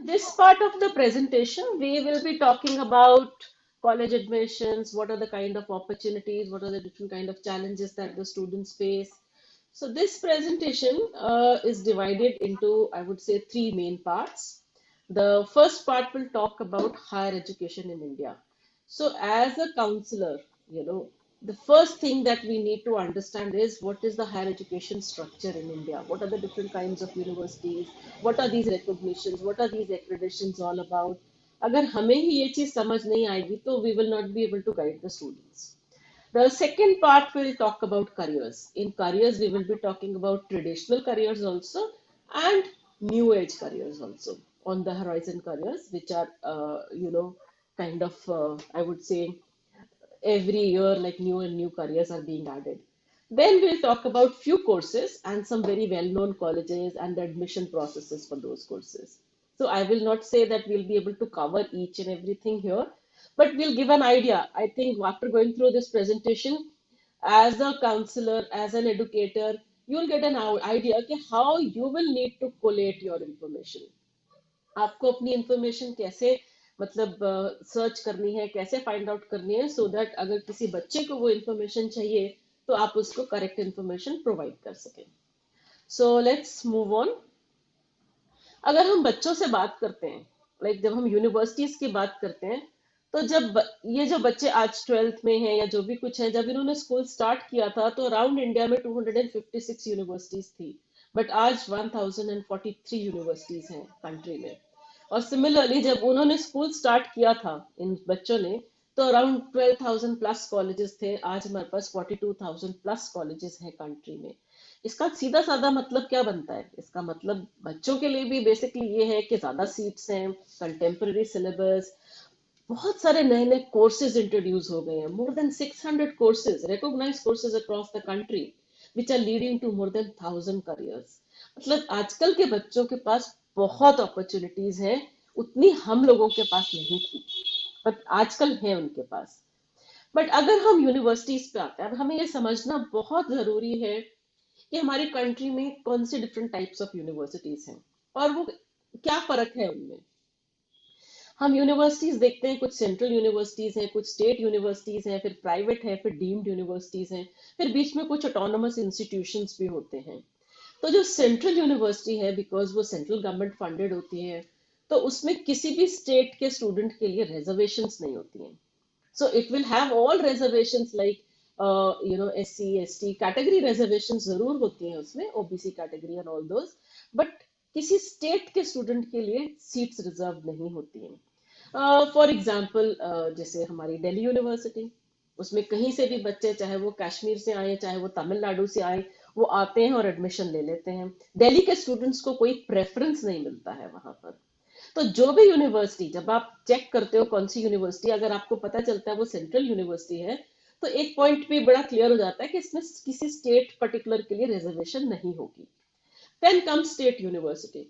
This part of the presentation, we will be talking about college admissions, what are the kind of opportunities, what are the different kind of challenges that the students face. So this presentation is divided into, I would say, three main parts. The first part will talk about higher education in India. So as a counselor, the first thing that we need to understand is what is the higher education structure in India? What are the different kinds of universities? What are these recognitions? What are these accreditations all about? अगर हमें ही ये चीज समझ नहीं आएगी तो we will not be able to guide the students. The second part will talk about careers. In careers, we will be talking about traditional careers also and new age careers also on the horizon careers, which are, kind of, I would say, every year, like new and new careers are being added. Then we'll talk about few courses and some very well-known colleges and the admission processes for those courses. So I will not say that we'll be able to cover each and everything here, but we'll give an idea. I think after going through this presentation, as a counselor, as an educator, you'll get an idea कि how you will need to collate your information. आपको अपनी information कैसे मतलब search करनी है, कैसे find out करनी है, सो दैट अगर किसी बच्चे को वो इंफॉर्मेशन चाहिए तो आप उसको करेक्ट इंफॉर्मेशन प्रोवाइड कर सकें. So let's move on. अगर हम बच्चों से बात करते हैं, जब हम यूनिवर्सिटीज की बात करते हैं, तो ये जो बच्चे आज 12th में हैं या जो भी कुछ है, जब इन्होंने स्कूल स्टार्ट किया था तो अराउंड इंडिया में 256 यूनिवर्सिटीज थी, बट आज 1043 यूनिवर्सिटीज हैं कंट्री में. और सिमिलरली जब उन्होंने स्कूल स्टार्ट किया था इन बच्चों ने, तो अराउंड 12,000 प्लस कॉलेजेस थे. आज हमारे पास 42,000 प्लस कॉलेजेस हैं कंट्री में. इसका सीधा साधा मतलब क्या बनता है? इसका मतलब बच्चों के लिए भी बेसिकली ये है कि ज्यादा सीट्स हैं, कंटेम्प्रेरी सिलेबस, बहुत सारे नए नए कोर्सेज इंट्रोड्यूस हो गए हैं. More than 600 courses, recognised courses across the country, which are leading to more than 1000 careers. मतलब आजकल के बच्चों के पास बहुत अपॉर्चुनिटीज हैं, उतनी हम लोगों के पास नहीं थी, बट आजकल है उनके पास. बट अगर हम यूनिवर्सिटीज पे आते हैं, अब हमें ये समझना बहुत जरूरी है कि हमारी कंट्री में कौन सी डिफरेंट टाइप्स ऑफ यूनिवर्सिटीज हैं और वो क्या फर्क है उनमें. हम यूनिवर्सिटीज देखते हैं, कुछ सेंट्रल यूनिवर्सिटीज हैं, कुछ स्टेट यूनिवर्सिटीज हैं, फिर प्राइवेट है, फिर डीम्ड यूनिवर्सिटीज हैं, फिर बीच में कुछ ऑटोनोमस इंस्टीट्यूशंस भी होते हैं. तो जो सेंट्रल यूनिवर्सिटी है, बिकॉज वो सेंट्रल गवर्नमेंट फंडेड होती है, तो उसमें किसी भी स्टेट के स्टूडेंट के लिए रिजर्वेशंस नहीं होती हैं. So it will have all reservations like SC, ST category reservations जरूर होती हैं उसमें, OBC category and all those, but किसी स्टेट के स्टूडेंट के लिए सीट्स रिजर्व नहीं होती हैं. फॉर एग्जाम्पल जैसे हमारी दिल्ली यूनिवर्सिटी, उसमें कहीं से भी बच्चे, चाहे वो कश्मीर से आए, चाहे वो तमिलनाडु से आए, वो आते हैं और एडमिशन ले लेते हैं. दिल्ली के स्टूडेंट्स को कोई प्रेफरेंस नहीं मिलता है वहां पर. तो जो भी यूनिवर्सिटी, जब आप चेक करते हो कौन सी यूनिवर्सिटी, अगर आपको पता चलता है वो सेंट्रल यूनिवर्सिटी है, तो एक पॉइंट भी बड़ा क्लियर हो जाता है कि इसमें किसी स्टेट पर्टिकुलर के लिए रिजर्वेशन नहीं होगी. Then come state university.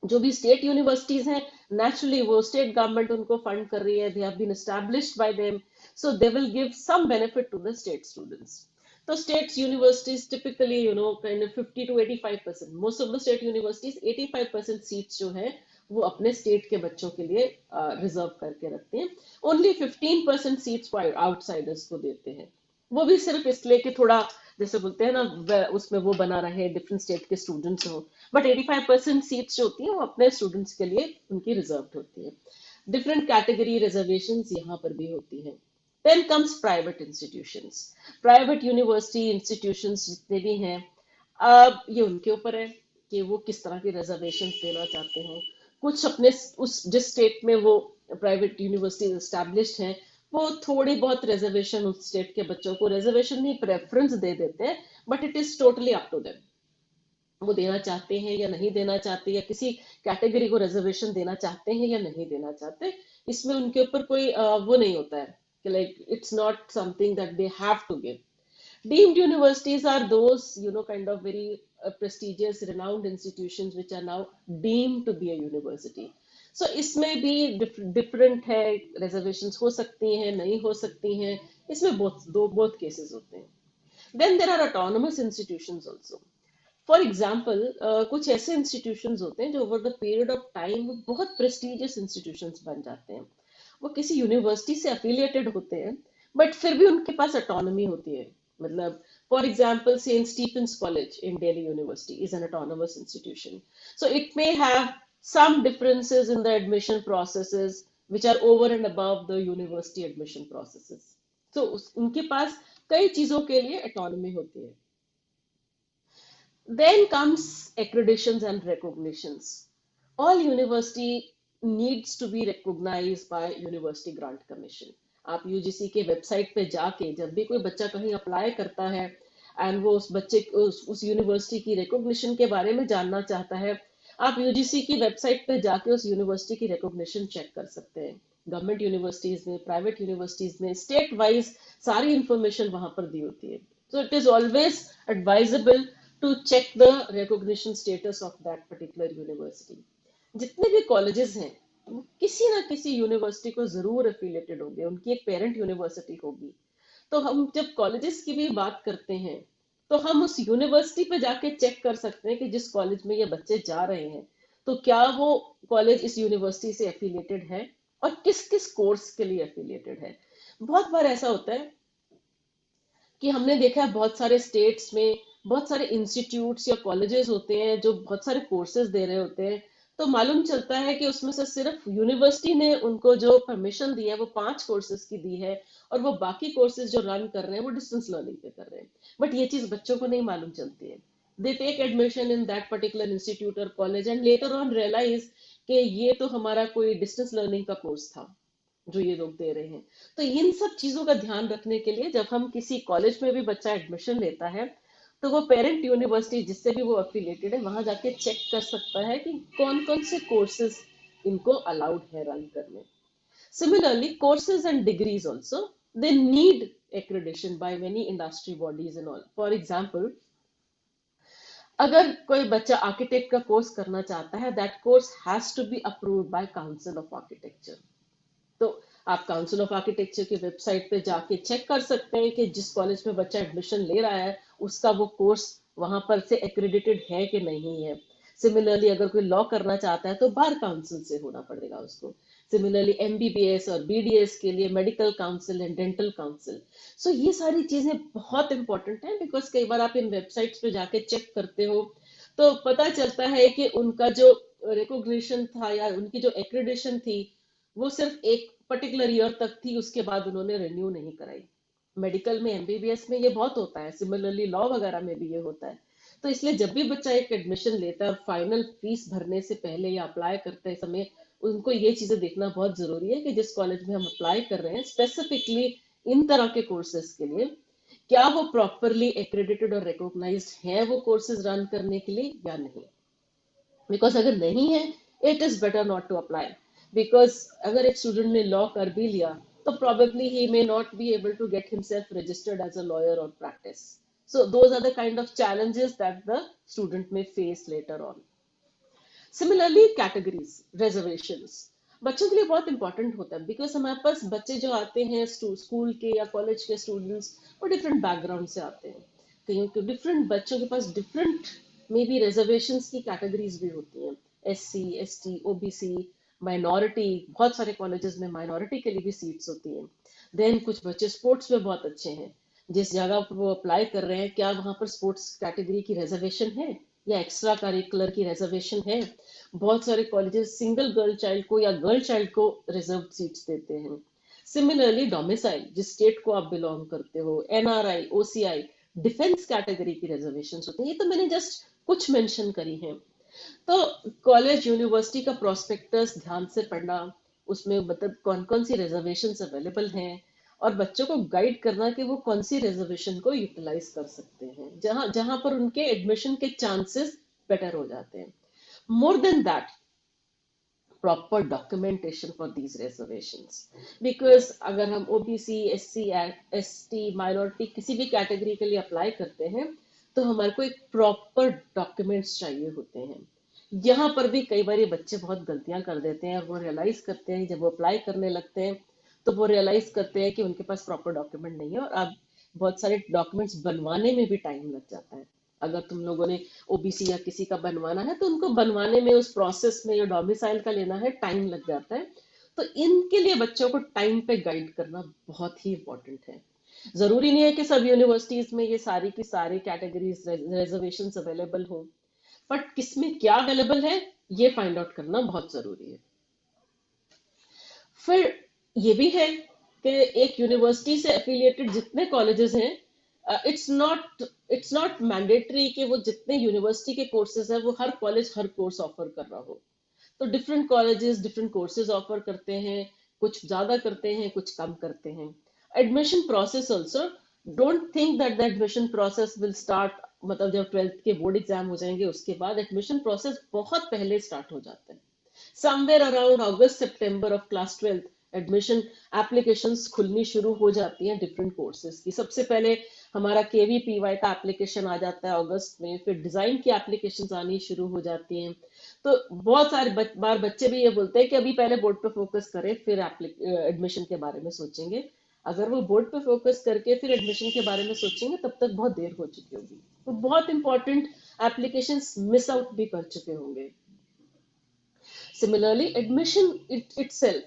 जो भी स्टेट यूनिवर्सिटीज हैं, नेचुरली वो स्टेट गवर्नमेंट उनको फंड कर रही है, they have been established by them, so they will give some benefit to the state students. तो state universities typically kind of 50 to 85%, most of the state universities 85% seats जो है वो अपने state के बच्चों के लिए रिजर्व करके रखते हैं. ओनली 15% सीट्स आउटसाइडर्स को देते हैं. वो भी सिर्फ इसलिए कि थोड़ा, जैसे बोलते हैं ना, उसमें वो बना रहे, डिफरेंट स्टेट के स्टूडेंट्स हो. बट 85% सीट्स जो होती हैं वो अपने स्टूडेंट्स के लिए उनकी रिजर्व होती है. डिफरेंट कैटेगरी रिजर्वेशन यहाँ पर भी होती है. Then comes private institutions. Private university institutions जितने भी हैं, अब ये उनके ऊपर है कि वो किस तरह की रिजर्वेशन देना चाहते हैं. कुछ अपने उस जिस स्टेट में वो प्राइवेट यूनिवर्सिटीज एस्टैब्लिश्ड हैं, वो थोड़ी बहुत रिजर्वेशन उस स्टेट के बच्चों को, रिजर्वेशन नहीं प्रेफरेंस दे देते हैं, but it is totally up to them. वो देना चाहते हैं या नहीं देना चाहते, या किसी कैटेगरी को रिजर्वेशन देना चाहते हैं या नहीं देना चाहते, इसमें उनके ऊपर कोई वो नहीं होता है कि like it's not something that they have to give. Deemed universities are those, kind of very prestigious, renowned institutions which are now deemed to be a university. So इसमें भी different है, reservations हो सकती हैं, नहीं हो सकती हैं, इसमें both cases होते हैं. Then there are autonomous institutions also. For example कुछ ऐसे इंस्टीट्यूशंस होते हैं जो over the period of time बहुत प्रेस्टिजियस इंस्टीट्यूशंस बन जाते हैं। वो किसी यूनिवर्सिटी से एफिलिएटेड होते हैं, बट फिर भी उनके पास ऑटोनॉमी होती है। मतलब for example Saint Stephen's College in Delhi University is an autonomous institution, so it may have some differences in the admission processes which are over and above the university admission processes. So उनके पास कई चीजों के लिए autonomy होती है। Then comes accreditations and recognitions. All university needs to be recognized by University Grant Commission. आप UGC के website पे जाके जब भी कोई बच्चा कहीं अप्लाई करता है एंड वो उस बच्चे उस यूनिवर्सिटी की रिकॉग्निशन के बारे में जानना चाहता है, आप यूजीसी की वेबसाइट पे जाके उस यूनिवर्सिटी की रिकॉग्निशन चेक कर सकते हैं। गवर्नमेंट यूनिवर्सिटीज में, प्राइवेट यूनिवर्सिटीज में, स्टेट वाइज सारी इंफॉर्मेशन वहां पर दी होती है। So it is always advisable to check the recognition status of that particular university. जितने भी कॉलेजेस हैं वो किसी ना किसी यूनिवर्सिटी को जरूर एफिलिएटेड होंगे, उनकी एक पेरेंट यूनिवर्सिटी होगी। तो हम जब कॉलेजेस की भी बात करते हैं तो हम उस यूनिवर्सिटी पे जाके चेक कर सकते हैं कि जिस कॉलेज में ये बच्चे जा रहे हैं तो क्या वो कॉलेज इस यूनिवर्सिटी से एफिलिएटेड है और किस किस कोर्स के लिए एफिलिएटेड है। बहुत बार ऐसा होता है कि हमने देखा है बहुत सारे स्टेट्स में बहुत सारे इंस्टीट्यूट्स या कॉलेजेस होते हैं जो बहुत सारे कोर्सेज दे रहे होते हैं, तो मालूम चलता है कि उसमें से सिर्फ यूनिवर्सिटी ने उनको जो परमिशन दी है वो 5 कोर्सेज की दी है और वो बाकी कोर्सेज जो रन कर रहे हैं वो डिस्टेंस लर्निंग पे कर रहे हैं। बट ये चीज बच्चों को नहीं मालूम चलती है। They take admission in that particular institute और college and later on realise कि ये तो हमारा कोई डिस्टेंस लर्निंग का कोर्स था जो ये लोग दे रहे हैं। तो इन सब चीजों का ध्यान रखने के लिए जब हम किसी कॉलेज में भी बच्चा एडमिशन लेता है तो वो पेरेंट यूनिवर्सिटी जिससे भी वो अफिलिएटेड है वहां जाके चेक कर सकता है कि कौन कौन से कोर्सेज इनको अलाउड है रन करने। Similarly courses and degrees also they need accreditation by many industry bodies and all. For example, अगर कोई बच्चा आर्किटेक्ट का कोर्स करना चाहता है, that course has to be approved by Council of Architecture. तो आप काउंसिल ऑफ आर्किटेक्चर की वेबसाइट पे जाके चेक कर सकते हैं कि जिस कॉलेज में बच्चा एडमिशन ले रहा है उसका वो कोर्स वहां पर से एक्रेडिटेड है कि नहीं है। सिमिलरली अगर कोई लॉ करना चाहता है तो बार काउंसिल से होना पड़ेगा उसको। सिमिलरली एमबीबीएस और बीडीएस के लिए medical council and dental council. So ये सारी चीजें बहुत इंपॉर्टेंट हैं बिकॉज कई बार आप इन वेबसाइट्स पे जाके चेक करते हो तो पता चलता है कि उनका जो रिकॉग्निशन था या उनकी जो एक्रेडिशन थी वो सिर्फ एक पर्टिकुलर ईयर तक थी, उसके बाद उन्होंने रिन्यू नहीं कराई। मेडिकल में एमबीबीएस में ये बहुत होता है, सिमिलरली लॉ वगैरह में भी ये होता है। तो इसलिए जब भी बच्चा एक एडमिशन लेता है और फाइनल फीस भरने से पहले या अप्लाई करते समय उनको ये चीजें देखना बहुत जरूरी है कि जिस कॉलेज में हम अप्लाई कर रहे हैं स्पेसिफिकली इन तरह के कोर्सेज के लिए क्या वो प्रॉपरली एक्रेडिटेड और रिकॉग्नाइज्ड है वो कोर्सेज रन करने के लिए या नहीं। बिकॉज अगर नहीं है it is better not to apply. Because अगर एक स्टूडेंट ने लॉ कर भी लिया तो probably he may not be able to get himself registered as a lawyer or practice. So those are the kind of challenges that the student may face later on. Similarly, categories, reservations. बच्चों के लिए बहुत important होता है because हमारे पास बच्चे जो आते हैं स्कूल के या कॉलेज के स्टूडेंट्स वो डिफरेंट बैकग्राउंड से आते हैं। कहीं डिफरेंट बच्चों के पास डिफरेंट मे बी रिजर्वेशंस की कैटेगरीज भी होती हैं, एससी, एसटी, ओबीसी, माइनॉरिटी। बहुत सारे कॉलेजेस में माइनॉरिटी के लिए भी सीट्स होती हैं। देन कुछ बच्चे स्पोर्ट्स में बहुत अच्छे हैं, जिस जगह पर वो अप्लाई कर रहे हैं क्या वहां पर स्पोर्ट्स कैटेगरी की रिजर्वेशन है या एक्स्ट्रा करिकुलर की रिजर्वेशन है। बहुत सारे कॉलेजेस सिंगल गर्ल चाइल्ड को या गर्ल चाइल्ड को रिजर्व सीट्स देते हैं। सिमिलरली डोमिसाइल, जिस स्टेट को आप बिलोंग करते हो, एनआरआई, ओसीआई, डिफेंस कैटेगरी की रिजर्वेशन होती है। ये तो मैंने जस्ट कुछ मेंशन करी हैं। तो कॉलेज यूनिवर्सिटी का प्रोस्पेक्टस ध्यान से पढ़ना, उसमें मतलब कौन कौन सी रिजर्वेशंस अवेलेबल हैं और बच्चों को गाइड करना कि वो कौन सी रिजर्वेशन को यूटिलाइज कर सकते हैं जहां जहां पर उनके एडमिशन के चांसेस बेटर हो जाते हैं। More then that proper documentation for these reservations. Because अगर हम ओबीसी, एससी, एसटी, माइनॉरिटी किसी भी कैटेगरी के लिए अप्लाई करते हैं तो हमारे को एक प्रॉपर डॉक्यूमेंट्स चाहिए होते हैं। यहाँ पर भी कई बार ये बच्चे बहुत गलतियां कर देते हैं और वो रियलाइज करते हैं जब वो अप्लाई करने लगते हैं तो वो रियलाइज करते हैं कि उनके पास प्रॉपर डॉक्यूमेंट नहीं है और अब बहुत सारे डॉक्यूमेंट्स बनवाने में भी टाइम लग जाता है। अगर तुम लोगों ने ओबीसी या किसी का बनवाना है तो उनको बनवाने में, उस प्रोसेस में, या डोमिसाइल का लेना है, टाइम लग जाता है। तो इनके लिए बच्चों को टाइम पे गाइड करना बहुत ही इंपॉर्टेंट है। जरूरी नहीं है कि सब यूनिवर्सिटीज में ये सारी की सारी कैटेगरीज रिजर्वेशंस अवेलेबल हो, बट किसमें क्या अवेलेबल है ये फाइंड आउट करना बहुत जरूरी है। फिर ये भी है कि एक यूनिवर्सिटी से एफिलिएटेड जितने कॉलेजेस हैं, इट्स नॉट मैंडेटरी कि वो जितने यूनिवर्सिटी के कोर्सेज हैं वो हर कॉलेज हर कोर्स ऑफर कर रहा हो। तो different colleges different courses offer करते हैं, कुछ ज्यादा करते हैं, कुछ कम करते हैं। Admission process also, don't think that the admission process will start, मतलब जब 12th के बोर्ड एग्जाम हो जाएंगे उसके बाद एडमिशन प्रोसेस बहुत पहले स्टार्ट हो जाता है। Somewhere around August September of class 12th admission applications खुलनी शुरू हो जाती हैं डिफरेंट कोर्सेज की। सबसे पहले हमारा केवीपीवाई का एप्लीकेशन आ जाता है अगस्त में, फिर डिजाइन की एप्लीकेशंस आनी शुरू हो जाती हैं। तो बहुत सारे बार बच्चे भी ये बोलते हैं कि अभी पहले बोर्ड पे फोकस करें फिर एडमिशन के बारे में सोचेंगे। अगर वो बोर्ड पे फोकस करके फिर एडमिशन के बारे में सोचेंगे तब तक बहुत देर हो चुकी होगी, तो बहुत इंपॉर्टेंट एप्लीकेशंस मिस आउट भी कर चुके होंगे। Similarly, admission itself,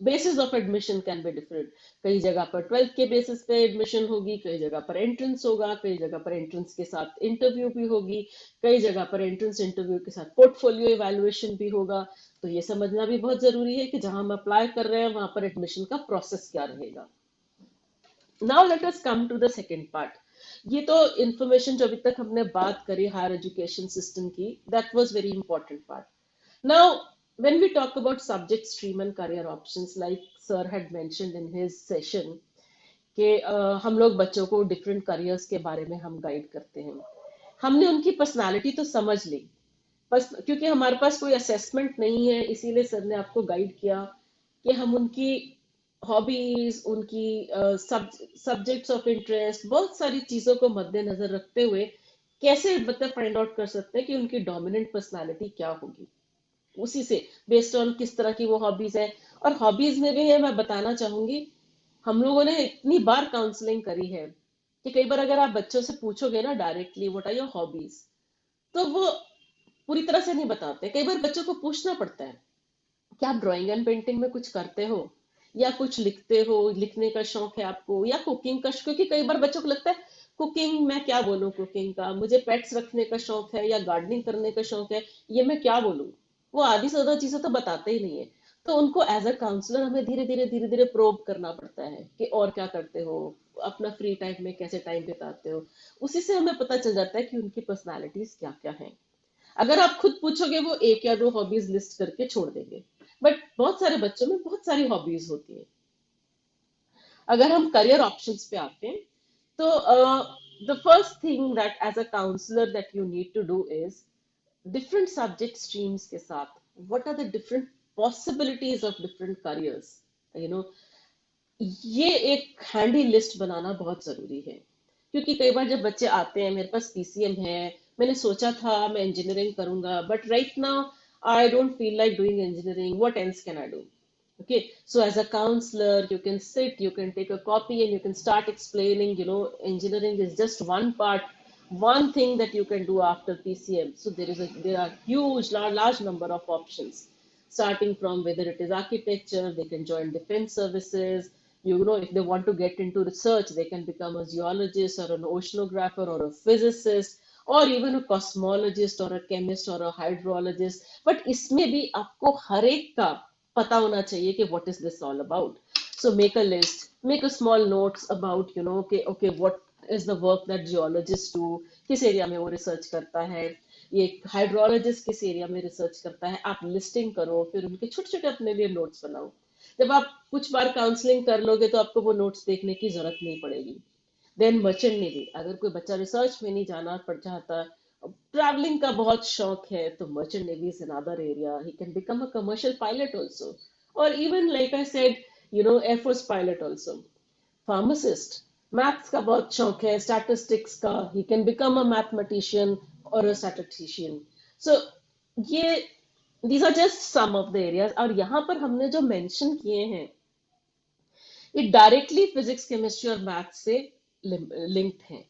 basis of admission can be different. कई जगह पर 12th के बेसिस पे एडमिशन होगी, कई जगह पर एंट्रेंस होगा, कई जगह पर एंट्रेंस के साथ इंटरव्यू भी होगी, कई जगह पर एंट्रेंस इंटरव्यू के साथ पोर्टफोलियो इवैल्यूएशन भी होगा। तो ये समझना भी बहुत जरूरी है कि जहां हम अप्लाई कर रहे हैं वहां पर एडमिशन का प्रोसेस क्या रहेगा। Now let us come to the second part. ये तो इंफॉर्मेशन जो अभी तक हमने बात करी हायर एजुकेशन सिस्टम की, that was very important part. Now, when we talk about subject stream and career options, like Sir had mentioned in his session, कि हम लोग बच्चों को डिफरेंट करियर्स के बारे में हम गाइड करते हैं। हमने उनकी पर्सनालिटी तो समझ ली, बस क्योंकि हमारे पास कोई असेसमेंट नहीं है इसीलिए सर ने आपको गाइड किया कि हम उनकी हॉबीज, उनकी सब्जेक्ट्स ऑफ इंटरेस्ट, बहुत सारी चीजों को मद्देनजर रखते हुए कैसे मतलब फाइंड आउट कर सकते हैं कि उनकी डोमिनेंट पर्सनालिटी क्या होगी। उसी से बेस्ड ऑन किस तरह की वो हॉबीज है। और हॉबीज में भी है, मैं बताना चाहूंगी, हम लोगों ने इतनी बार काउंसलिंग करी है कि कई बार अगर आप बच्चों से पूछोगे ना directly what are your hobbies, तो वो पूरी तरह से नहीं बताते। कई बार बच्चों को पूछना पड़ता है कि आप ड्राइंग एंड पेंटिंग में कुछ करते हो, या कुछ लिखते हो, लिखने का शौक है आपको, या कुकिंग का, क्योंकि कई बार बच्चों को लगता है कुकिंग, मैं क्या बोलूं कुकिंग का, मुझे पेट्स रखने का शौक है या गार्डनिंग करने का शौक है, ये मैं क्या बोलूं। वो आधी से ज्यादा चीजें तो बताते ही नहीं है। तो उनको एज अ काउंसलर हमें धीरे धीरे प्रोब करना पड़ता है कि और क्या करते हो, अपना फ्री टाइम में कैसे टाइम बिताते हो। उसी से हमें पता चल जाता है कि उनकी पर्सनालिटीज क्या क्या है। अगर आप खुद पूछोगे वो एक या दो हॉबीज लिस्ट करके छोड़ देंगे, बट बहुत सारे बच्चों में बहुत सारी हॉबीज होती है। अगर हम करियर ऑप्शंस पे आते हैं तो the first thing that as a counsellor that you need to do is different subject streams के साथ what are the different possibilities of different careers, you know, ये एक हैंडी लिस्ट बनाना बहुत जरूरी है। क्योंकि कई बार जब बच्चे आते हैं मेरे पास पीसीएम है, मैंने सोचा था मैं इंजीनियरिंग करूंगा but right now I don't feel like doing engineering, what else can I do. Okay, so as a counselor, you can sit, you can take a copy, and you can start explaining, engineering is just one part, one thing that you can do after PCM. So there are huge, large number of options, starting from whether it is architecture, they can join defense services. If they want to get into research, they can become a geologist or an oceanographer or a physicist or even a cosmologist or a chemist or a hydrologist. But इसमें भी आपको हर एक का पता होना चाहिए कि what is this all about. So make a list, make a small notes about, okay, what is the work that geologists do, किस एरिया में वो रिसर्च करता है, ये हाइड्रोलॉजिस्ट किस एरिया में रिसर्च करता है। आप लिस्टिंग करो, फिर उनके छोटे छोटे अपने लिए नोट्स बनाओ। जब आप कुछ बार काउंसलिंग कर लोगे तो आपको वो नोट्स देखने की जरूरत नहीं पड़ेगी। देन मर्चेंट नेवी, अगर कोई बच्चा रिसर्च में नहीं जाना पड़ चाहता, ट्रैवलिंग का बहुत शौक है, तो merchant navy is another area, he can become a commercial pilot also, और even like I said, air force pilot also. Pharmacist, maths का बहुत शौक है, स्टैटिस्टिक्स का, he can become a mathematician और अ स्टैटिस्टिशियन। सो ये these are just some of the areas. और यहाँ पर हमने जो मेंशन किए हैं ये डायरेक्टली फिजिक्स केमिस्ट्री और मैथ से लिंक्ड हैं।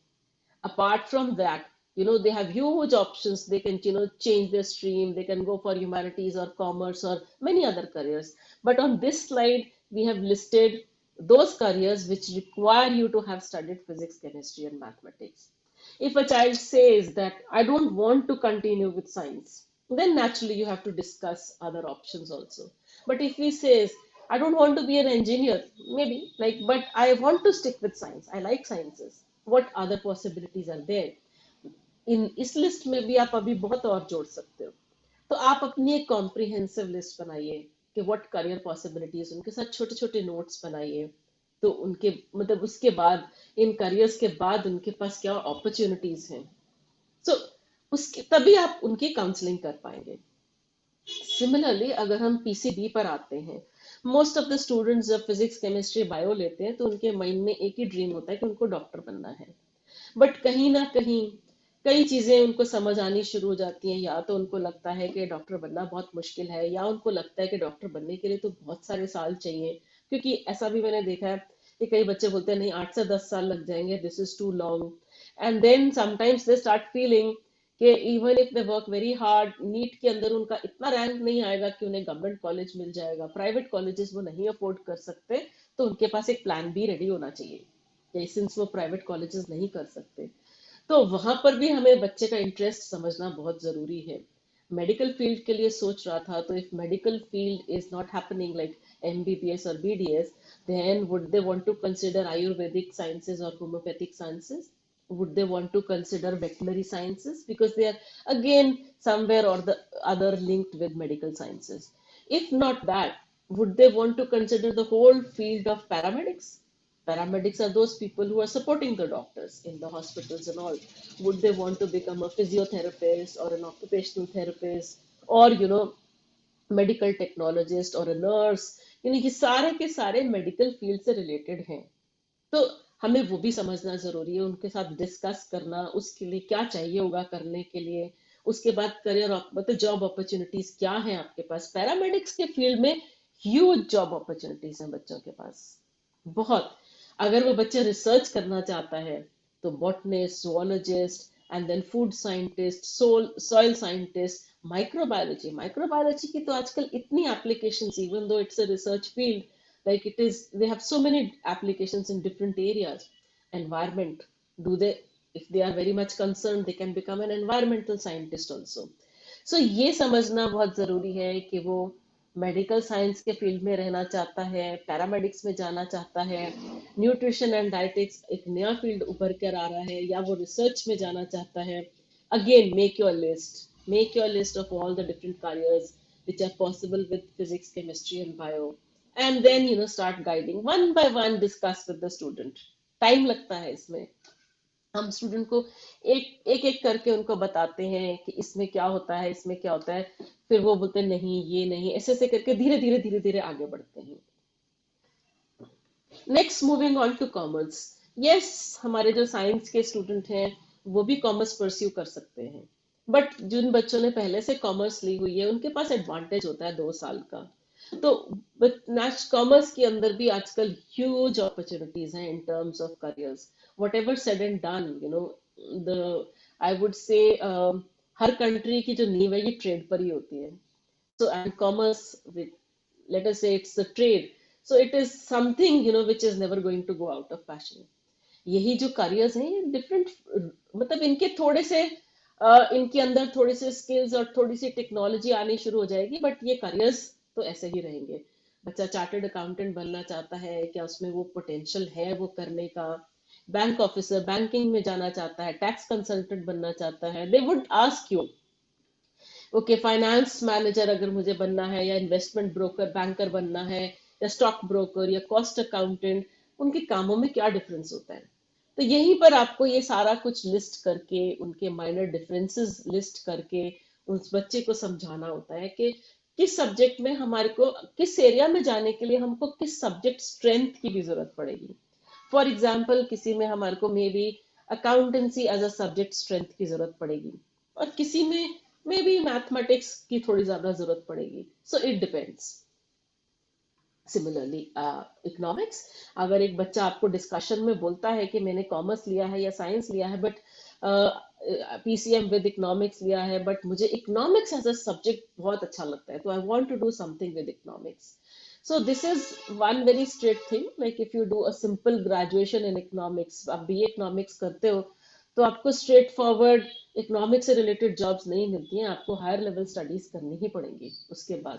Apart from that, they have huge options. They can, change their stream. They can go for humanities or commerce or many other careers. But on this slide, we have listed those careers which require you to have studied physics, chemistry, and mathematics. If a child says that I don't want to continue with science, then naturally you have to discuss other options also. But if he says, I don't want to be an engineer, maybe, like, but I want to stick with science, I like sciences, what other possibilities are there? इन इस list में भी आप अभी बहुत और जोड़ सकते हो. तो आप अपनी एक कॉम्प्रिहेंसिव लिस्ट बनाइए कि व्हाट करियर पॉसिबिलिटीज, उनके साथ छोटे छोटे नोट्स बनाइए. तो उनके मतलब उसके बाद, इन करियर्स के बाद उनके पास क्या अपॉर्चुनिटीज हैं. सो उसके तभी आप उनकी काउंसलिंग कर पाएंगे. सिमिलरली अगर हम पीसीबी पर आते हैं, मोस्ट ऑफ द स्टूडेंट्स जब फिजिक्स केमिस्ट्री बायो लेते हैं तो उनके माइंड में एक ही ड्रीम होता है कि उनको डॉक्टर बनना है. बट कहीं ना कहीं कई चीजें उनको समझ आनी शुरू हो जाती हैं. या तो उनको लगता है कि डॉक्टर बनना बहुत मुश्किल है, या उनको लगता है कि डॉक्टर बनने के लिए तो बहुत सारे साल चाहिए. क्योंकि ऐसा भी मैंने देखा है कि कई बच्चे बोलते हैं नहीं 8 से 10 साल लग जाएंगे, this is too long. And then sometimes they start feeling कि even if they work very hard, NEET के अंदर उनका इतना रैंक नहीं आएगा कि उन्हें गवर्नमेंट कॉलेज मिल जाएगा. प्राइवेट कॉलेजेस वो नहीं अफोर्ड कर सकते, तो उनके पास एक प्लान बी रेडी होना चाहिए, सिंस वो प्राइवेट कॉलेजेस नहीं कर सकते. तो वहां पर भी हमें बच्चे का इंटरेस्ट समझना बहुत जरूरी है. मेडिकल फील्ड के लिए सोच रहा था, तो if medical field is not happening like MBBS और BDS, then would they want to consider ayurvedic sciences or homeopathic sciences? Would they want to consider veterinary sciences, because they are again somewhere or the other linked with medical sciences? If not that, would they want to consider the whole field of paramedics? Paramedics are those people who are supporting the doctors in the hospitals and all. Would they want to become a physiotherapist or an occupational therapist, or medical technologist और nurse? ये सारे के सारे medical field से related हैं. तो हमें वो भी समझना जरूरी है, उनके साथ डिस्कस करना उसके लिए क्या चाहिए होगा करने के लिए. उसके बाद करियर मतलब जॉब अपॉर्चुनिटीज क्या है आपके पास. पैरामेडिक्स के फील्ड में ह्यूज जॉब अपॉर्चुनिटीज हैं बच्चों के पास, बहुत. अगर वो बच्चा रिसर्च करना चाहता है तो botanist, zoologist, and then food scientist, soil scientist, microbiology. Microbiology की तो आजकल इतनी applications, even though it's a research field, like it is, they have so many applications in different areas. Environment, do they, if they are very much concerned, they can become an environmental scientist also. So ये समझना बहुत जरूरी है कि वो medical science के field में रहना चाहता है, पैरामेडिक्स में जाना चाहता है, न्यूट्रिशन एंड डाइटिक्स एक नया फील्ड उभर कर आ रहा है, या वो रिसर्च में जाना चाहता है. Again make your list of all the different careers which are possible with physics, chemistry and bio, and then start guiding one by one, discuss with the student. Time लगता है इसमें. हम स्टूडेंट को एक एक करके उनको बताते हैं कि इसमें क्या होता है, इसमें क्या होता है. फिर वो बोलते हैं नहीं ये नहीं, ऐसे ऐसे करके धीरे धीरे धीरे धीरे आगे बढ़ते हैं. Next, moving on to commerce. Yes, हमारे जो साइंस के स्टूडेंट हैं वो भी कॉमर्स परस्यू कर सकते हैं. बट जिन बच्चों ने पहले से कॉमर्स ली हुई है उनके पास एडवांटेज होता है 2 साल का. तो कॉमर्स के अंदर भी आजकल ह्यूज अपॉर्चुनिटीज हैं in terms of careers. What ever said and done, the I would say her country की जो नींव है ये ट्रेड पर ही होती है. So and commerce, with, let us say it's a trade, so it is something which is never going to go out of fashion. यही जो careers हैं ये डिफरेंट, मतलब इनके थोड़े से इनके अंदर थोड़े से स्किल्स और थोड़ी सी टेक्नोलॉजी आनी शुरू हो जाएगी, बट ये careers तो ऐसे ही रहेंगे. बच्चा चार्टर्ड अकाउंटेंट बनना चाहता है, क्या उसमें वो पोटेंशियल है वो करने का? बैंक ऑफिसर, बैंकिंग में जाना चाहता है, टैक्स कंसल्टेंट बनना चाहता है, they would ask you okay finance manager अगर मुझे बनना है, या इन्वेस्टमेंट ब्रोकर बैंकर बनना है, या स्टॉक ब्रोकर या कॉस्ट अकाउंटेंट, उनके कामों में क्या डिफरेंस होता है? तो यहीं पर आपको ये सारा कुछ लिस्ट करके, उनके माइनर डिफरेंसेस लिस्ट करके उस बच्चे को समझाना होता है कि किस सब्जेक्ट में हमारे को, किस एरिया में जाने के लिए हमको किस सब्जेक्ट स्ट्रेंथ की भी जरूरत पड़ेगी. फॉर एग्जाम्पल, किसी में हमारे को maybe accountancy as a subject strength की जरूरत पड़ेगी, और किसी में मे बी मैथमेटिक्स की थोड़ी ज्यादा जरूरत पड़ेगी. So it depends. Similarly economics, अगर एक बच्चा आपको डिस्कशन में बोलता है कि मैंने कॉमर्स लिया है या साइंस लिया है, बट PCM with इकोनॉमिक्स लिया है, बट मुझे इकोनॉमिक्स एज अ सब्जेक्ट बहुत अच्छा लगता है, तो I want to do something with economics. So this is one very straight thing. Like if you do a simple graduation in economics, आप BA economics करते हो, तो आपको स्ट्रेट फॉरवर्ड इकोनॉमिक्स से रिलेटेड जॉब्स नहीं मिलती हैं, आपको हायर लेवल स्टडीज करनी ही पड़ेंगी उसके बाद.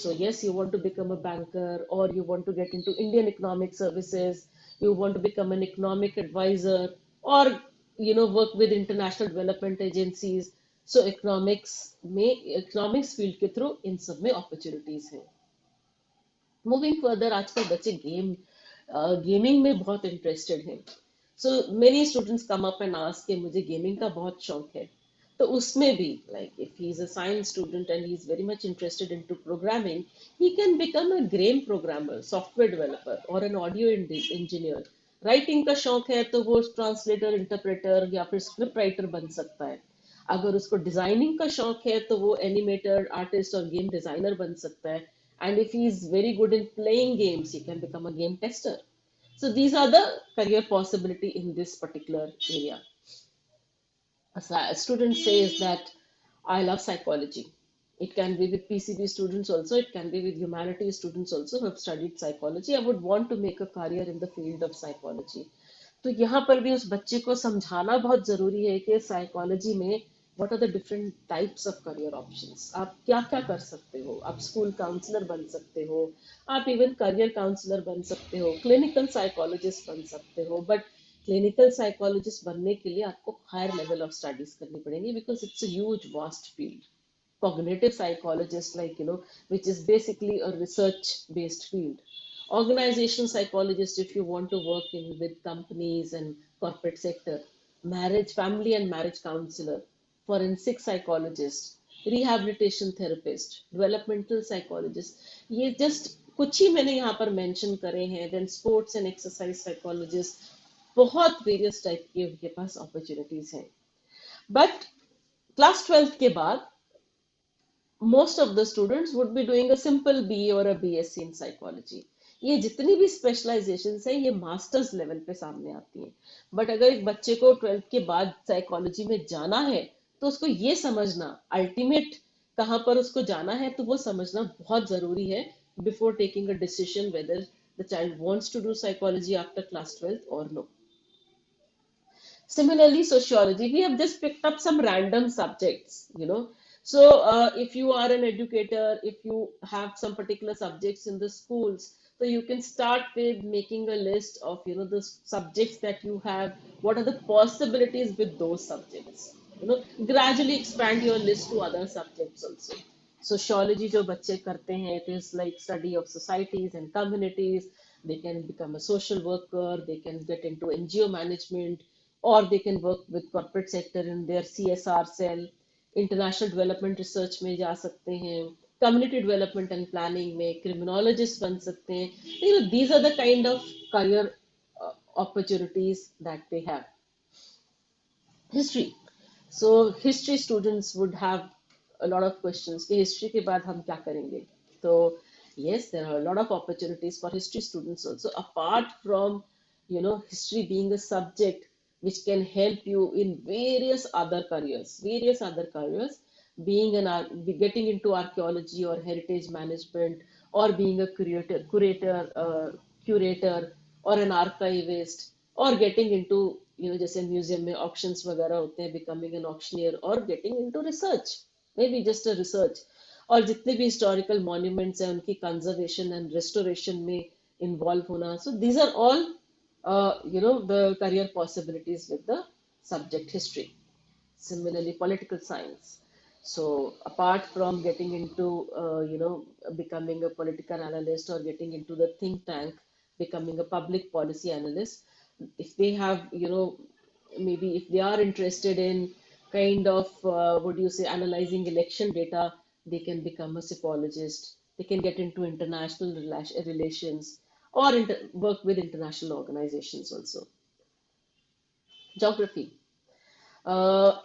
So yes, you want to become a banker, और you want to get into Indian economic services, you want to become an economic advisor, or work with international development agencies. So economics field के through इन सब में opportunities हैं. Moving further, आजकल बच्चे gaming में बहुत interested हैं. So many students come up and ask कि मुझे गेमिंग का बहुत शौक है. तो उसमें भी, like if he is a science student and he is very much interested into programming, he can become a game programmer, software developer, और एन ऑडियो इंजीनियर. राइटिंग का शौक है तो वो ट्रांसलेटर, इंटरप्रेटर या फिर स्क्रिप्ट राइटर बन सकता है. अगर उसको डिजाइनिंग का शौक है तो वो एनिमेटर, आर्टिस्ट और गेम डिजाइनर बन सकता है. And if he is very good in playing games, he can become a game tester. So these are the career possibility in this particular area. A student says that I love psychology. It can be with PCB students also, it can be with humanities students also who have studied psychology. I would want to make a career in the field of psychology. तो यहाँ पर भी उस बच्चे को समझाना बहुत जरूरी है कि साइकोलॉजी में what are the different types of career options. आप क्या क्या कर सकते हो. आप स्कूल काउंसलर बन सकते हो, आप इवन करियर काउंसलर बन सकते हो, क्लिनिकल साइकोलॉजिस्ट बन सकते हो. बट क्लिनिकल साइकोलॉजिस्ट बनने के लिए आपको हायर लेवल ऑफ स्टडीज करनी पड़ेगी, because it's a huge vast field. Cognitive psychologist, like which is basically a research based field. Organizational psychologist, if you want to work in with companies and corporate sector. Marriage, family and marriage counselor. Forensic psychologist, rehabilitation therapist, developmental psychologist. ये just कुछ ही मैंने यहाँ पर mention करे हैं. Then sports and exercise psychologist. बहुत various type के उनके पास अपॉर्चुनिटीज हैं. बट क्लास 12th के बाद most of the students would be doing a simple BA or a BSc in psychology. ये जितनी भी स्पेशलाइजेशन है ये मास्टर्स लेवल पे सामने आती हैं. बट अगर एक बच्चे को 12th के बाद साइकोलॉजी में जाना है, तो उसको ये समझना अल्टीमेट कहाँ पर उसको जाना है, तो वो समझना बहुत जरूरी है before taking a decision whether the child wants to do psychology after class 12th or no. Similarly, sociology, we have just picked up some random subjects. So, if you are an educator, if you have some particular subjects in the schools, so you can start with making a list of, the subjects that you have. What are the possibilities with those subjects? Gradually expand your list to other subjects also. Sociology, जो बच्चे करते हैं, it is like study of societies and communities. They can become a social worker. They can get into NGO management, or they can work with corporate sector in their CSR cell. International development research में जा सकते हैं, community development and planning में criminologist बन सकते हैं. These are the kind of career opportunities that they have. History, so history students would have a lot of questions कि history के बाद हम क्या करेंगे. तो yes, there are a lot of opportunities for history students also, apart from history being a subject which can help you in various other careers, getting into archaeology or heritage management, or being a curator, or an archivist, or getting into जैसे museum में auctions वगैरह होते हैं, becoming an auctioneer, or getting into research, maybe just a research. और जितने भी historical monuments हैं उनकी कंजर्वेशन एंड रेस्टोरेशन में इन्वॉल्व होना. So these are all the career possibilities with the subject history. Similarly, political science. So apart from getting into becoming a political analyst, or getting into the think tank, becoming a public policy analyst, if they have maybe if they are interested in kind of what do you say, analyzing election data, they can become a psychologist. They can get into international relations, or work with international organizations also. Geography. Uh,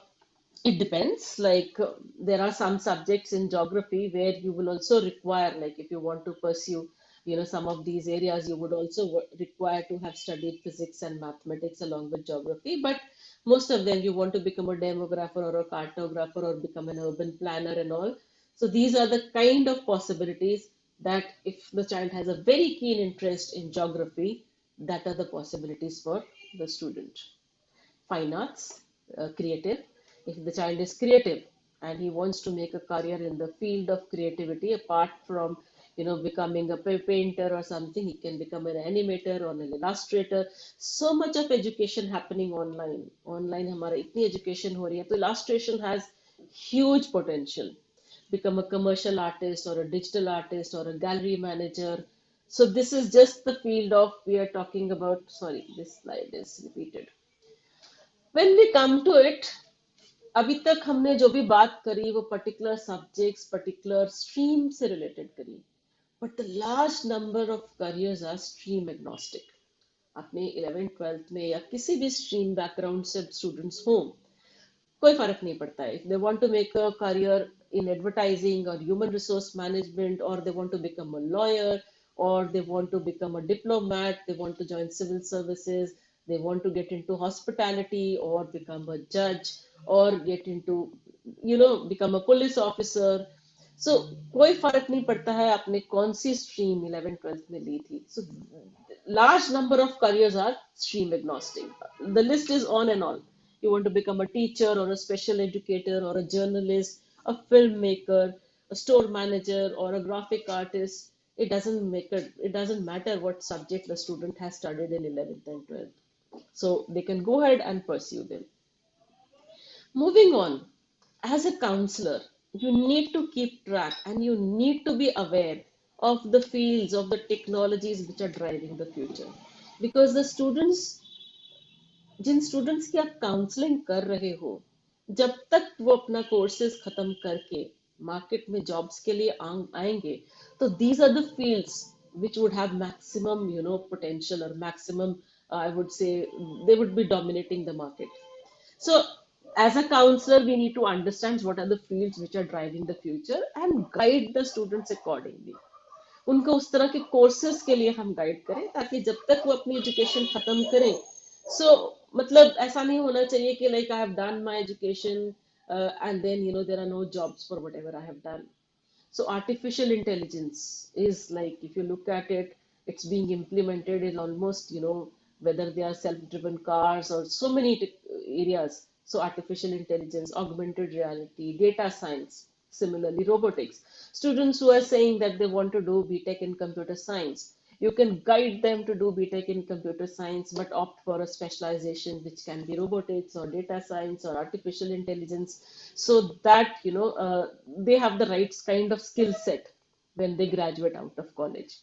it depends. Like there are some subjects in geography where you will also require, like if you want to pursue, some of these areas you would also require to have studied physics and mathematics along with geography. But most of them, you want to become a demographer or a cartographer or become an urban planner and all. So these are the kind of possibilities that if the child has a very keen interest in geography, that are the possibilities for the student. Fine arts, creative. If the child is creative and he wants to make a career in the field of creativity, apart from becoming a painter or something, he can become an animator or an illustrator. So much of education happening online. Online हमारा इतनी education हो रही है, तो illustration has huge potential. Become a commercial artist or a digital artist or a gallery manager. So this is just the field of we are talking about. Sorry, this slide is repeated. When we come to it, अभी तक हमने जो भी बात करी वो particular subjects particular stream से related करी, but the large number of careers are stream agnostic. अपने 11th 12th में या किसी भी स्ट्रीम बैकग्राउंड से स्टूडेंट्स हों, कोई फर्क नहीं पड़ता है. If they want to make a career in advertising or human resource management, or they want to become a lawyer, or they want to become a diplomat, they want to join civil services, they want to get into hospitality or become a judge or get into become a police officer. So कोई फर्क नहीं पड़ता है आपने कौन सी stream 11th 12th में ली थी. So large number of careers are stream agnostic. The list is on and on. You want to become a teacher or a special educator or a journalist, a filmmaker, a store manager or a graphic artist. It doesn't matter what subject the student has studied in 11th and 12th. So they can go ahead and pursue them. Moving on, as a counselor, you need to keep track and you need to be aware of the fields of the technologies which are driving the future. Because the students, जिन students की आप counselling कर रहे हो, जब तक वो अपना कोर्सेज खत्म करके मार्केट में जॉब्स के लिए आएंगे, तो these are the fields which would have maximum potential or maximum I would say they would be dominating the market. So as a counselor we need to understand what are the fields which are driving the future and guide the students accordingly. उनको उस तरह के courses के लिए हम guide करें ताकि जब तक वो अपनी एजुकेशन खत्म करें. सो मतलब ऐसा नहीं होना चाहिए कि like I have done my education and then there are no jobs for whatever I have done. So artificial intelligence is like, if you look at it, it's being implemented in almost whether they are self-driven cars or so many areas. So artificial intelligence, augmented reality, data science, similarly robotics. Students who are saying that they want to do BTech in computer science, you can guide them to do BTech in computer science, but opt for a specialization which can be robotics or data science or artificial intelligence, so that they have the right kind of skill set when they graduate out of college.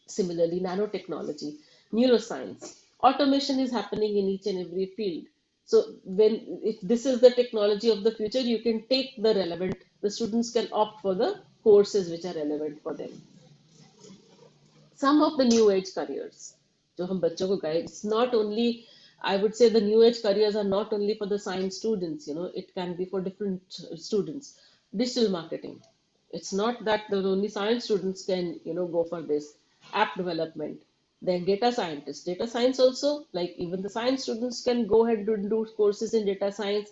Similarly, nanotechnology, neuroscience, automation is happening in each and every field. So if this is the technology of the future, you can take the students can opt for the courses which are relevant for them. Some of the new age careers, जो हम बच्चों को guide, it's not only, I would say the new age careers are not only for the science students, it can be for different students. Digital marketing. It's not that the only science students can, go for this. App development. Then data scientists. Data science also, like even the science students can go ahead and do courses in data science.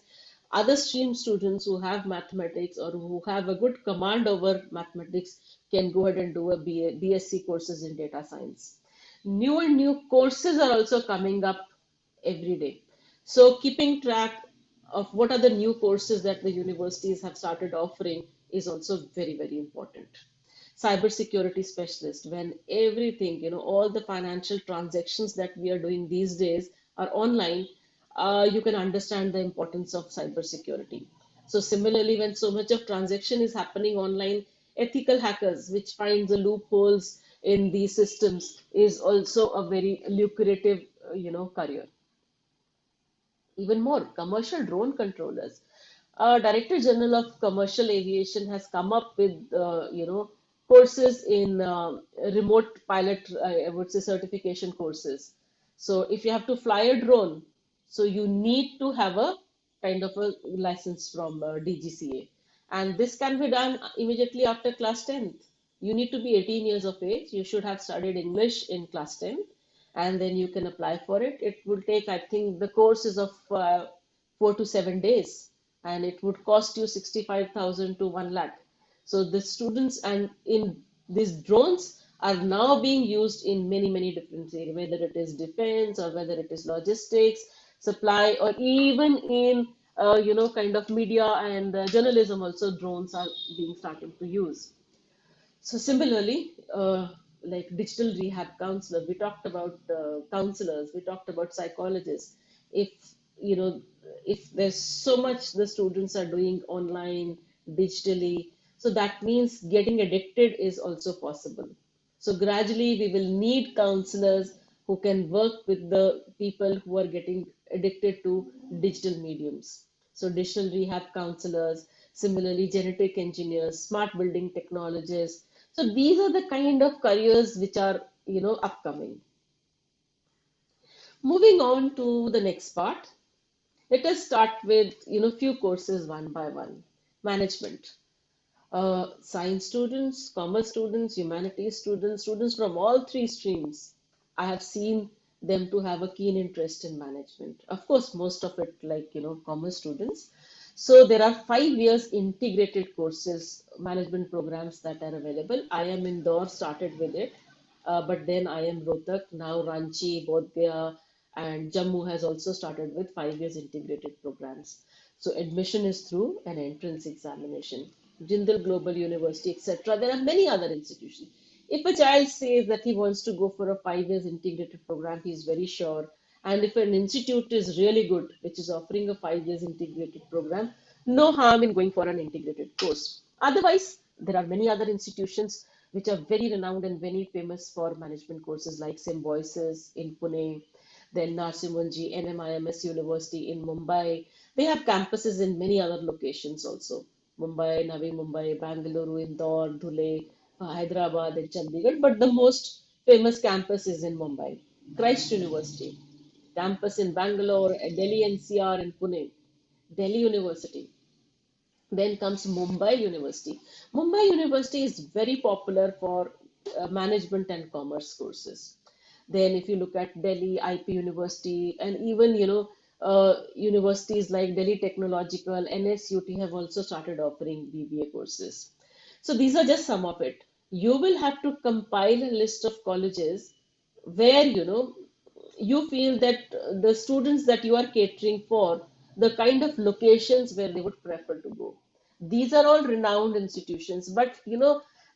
Other stream students who have mathematics or who have a good command over mathematics can go ahead and do a BSc courses in data science. New and new courses are also coming up every day. So keeping track of what are the new courses that the universities have started offering is also very, very important. Cybersecurity specialist, when everything, all the financial transactions that we are doing these days are online, you can understand the importance of cybersecurity. So similarly, when so much of transaction is happening online, ethical hackers, which find the loopholes in these systems, is also a very lucrative, career. Even more, commercial drone controllers. Director General of Commercial Aviation has come up with, courses in remote pilot, I would say certification courses. So if you have to fly a drone, so you need to have a kind of a license from DGCA. And this can be done immediately after class 10th. You need to be 18 years of age. You should have studied English in class 10, and then you can apply for it. It will take, I think, the course is of 4 to 7 days, and it would cost you 65,000 to 1 lakh. So the students and in these drones are now being used in many, many different areas, whether it is defense or whether it is logistics, supply, or even in kind of media and journalism. Also, drones are being started to use. So similarly, like digital rehab counselor, we talked about counselors, we talked about psychologists. If you know, if there's so much the students are doing online, digitally, so that means getting addicted is also possible. So gradually, we will need counselors who can work with the people who are getting addicted to digital mediums. So digital rehab counselors, similarly genetic engineers, smart building technologists. So these are the kind of careers which are, upcoming. Moving on to the next part, let us start with, few courses one by one. Management. Science students, commerce students, humanities students, students from all three streams. I have seen them to have a keen interest in management. Of course, most of it like, commerce students. So there are 5 years integrated courses, management programs that are available. I am Indore, started with it, but then I am Rohtak, now Ranchi, Bodh Gaya, and Jammu has also started with 5 years integrated programs. So admission is through an entrance examination. Jindal Global University, etc. There are many other institutions. If a child says that he wants to go for a 5 years integrated program, he is very sure. And if an institute is really good, which is offering a 5 years integrated program, no harm in going for an integrated course. Otherwise, there are many other institutions which are very renowned and very famous for management courses like Symbiosis in Pune, then Narsimunji, NMIMS University in Mumbai. They have campuses in many other locations also. Mumbai, Navi Mumbai, Bangalore, Indore, Dhule, Hyderabad, and Chandigarh. But the most famous campus is in Mumbai. Christ University, campus in Bangalore, Delhi NCR, and Pune. Delhi University. Then comes Mumbai University. Mumbai University is very popular for management and commerce courses. Then, if you look at Delhi IP University, and even universities like Delhi Technological, NSUT have also started offering BBA courses. So these are just some of it. You will have to compile a list of colleges where you feel that the students that you are catering for, the kind of locations where they would prefer to go. These are all renowned institutions, but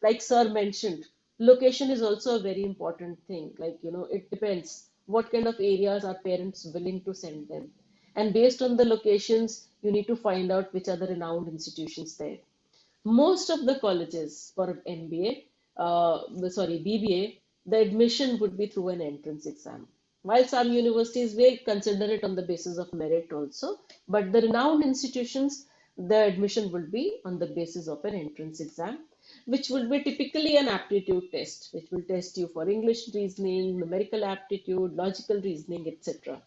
like sir mentioned, location is also a very important thing. Like, it depends what kind of areas are parents willing to send them. And based on the locations, you need to find out which are the renowned institutions there. Most of the colleges for MBA, sorry, BBA, the admission would be through an entrance exam. While some universities will consider it on the basis of merit also, but the renowned institutions, the admission would be on the basis of an entrance exam, which would be typically an aptitude test, which will test you for English reasoning, numerical aptitude, logical reasoning, etc.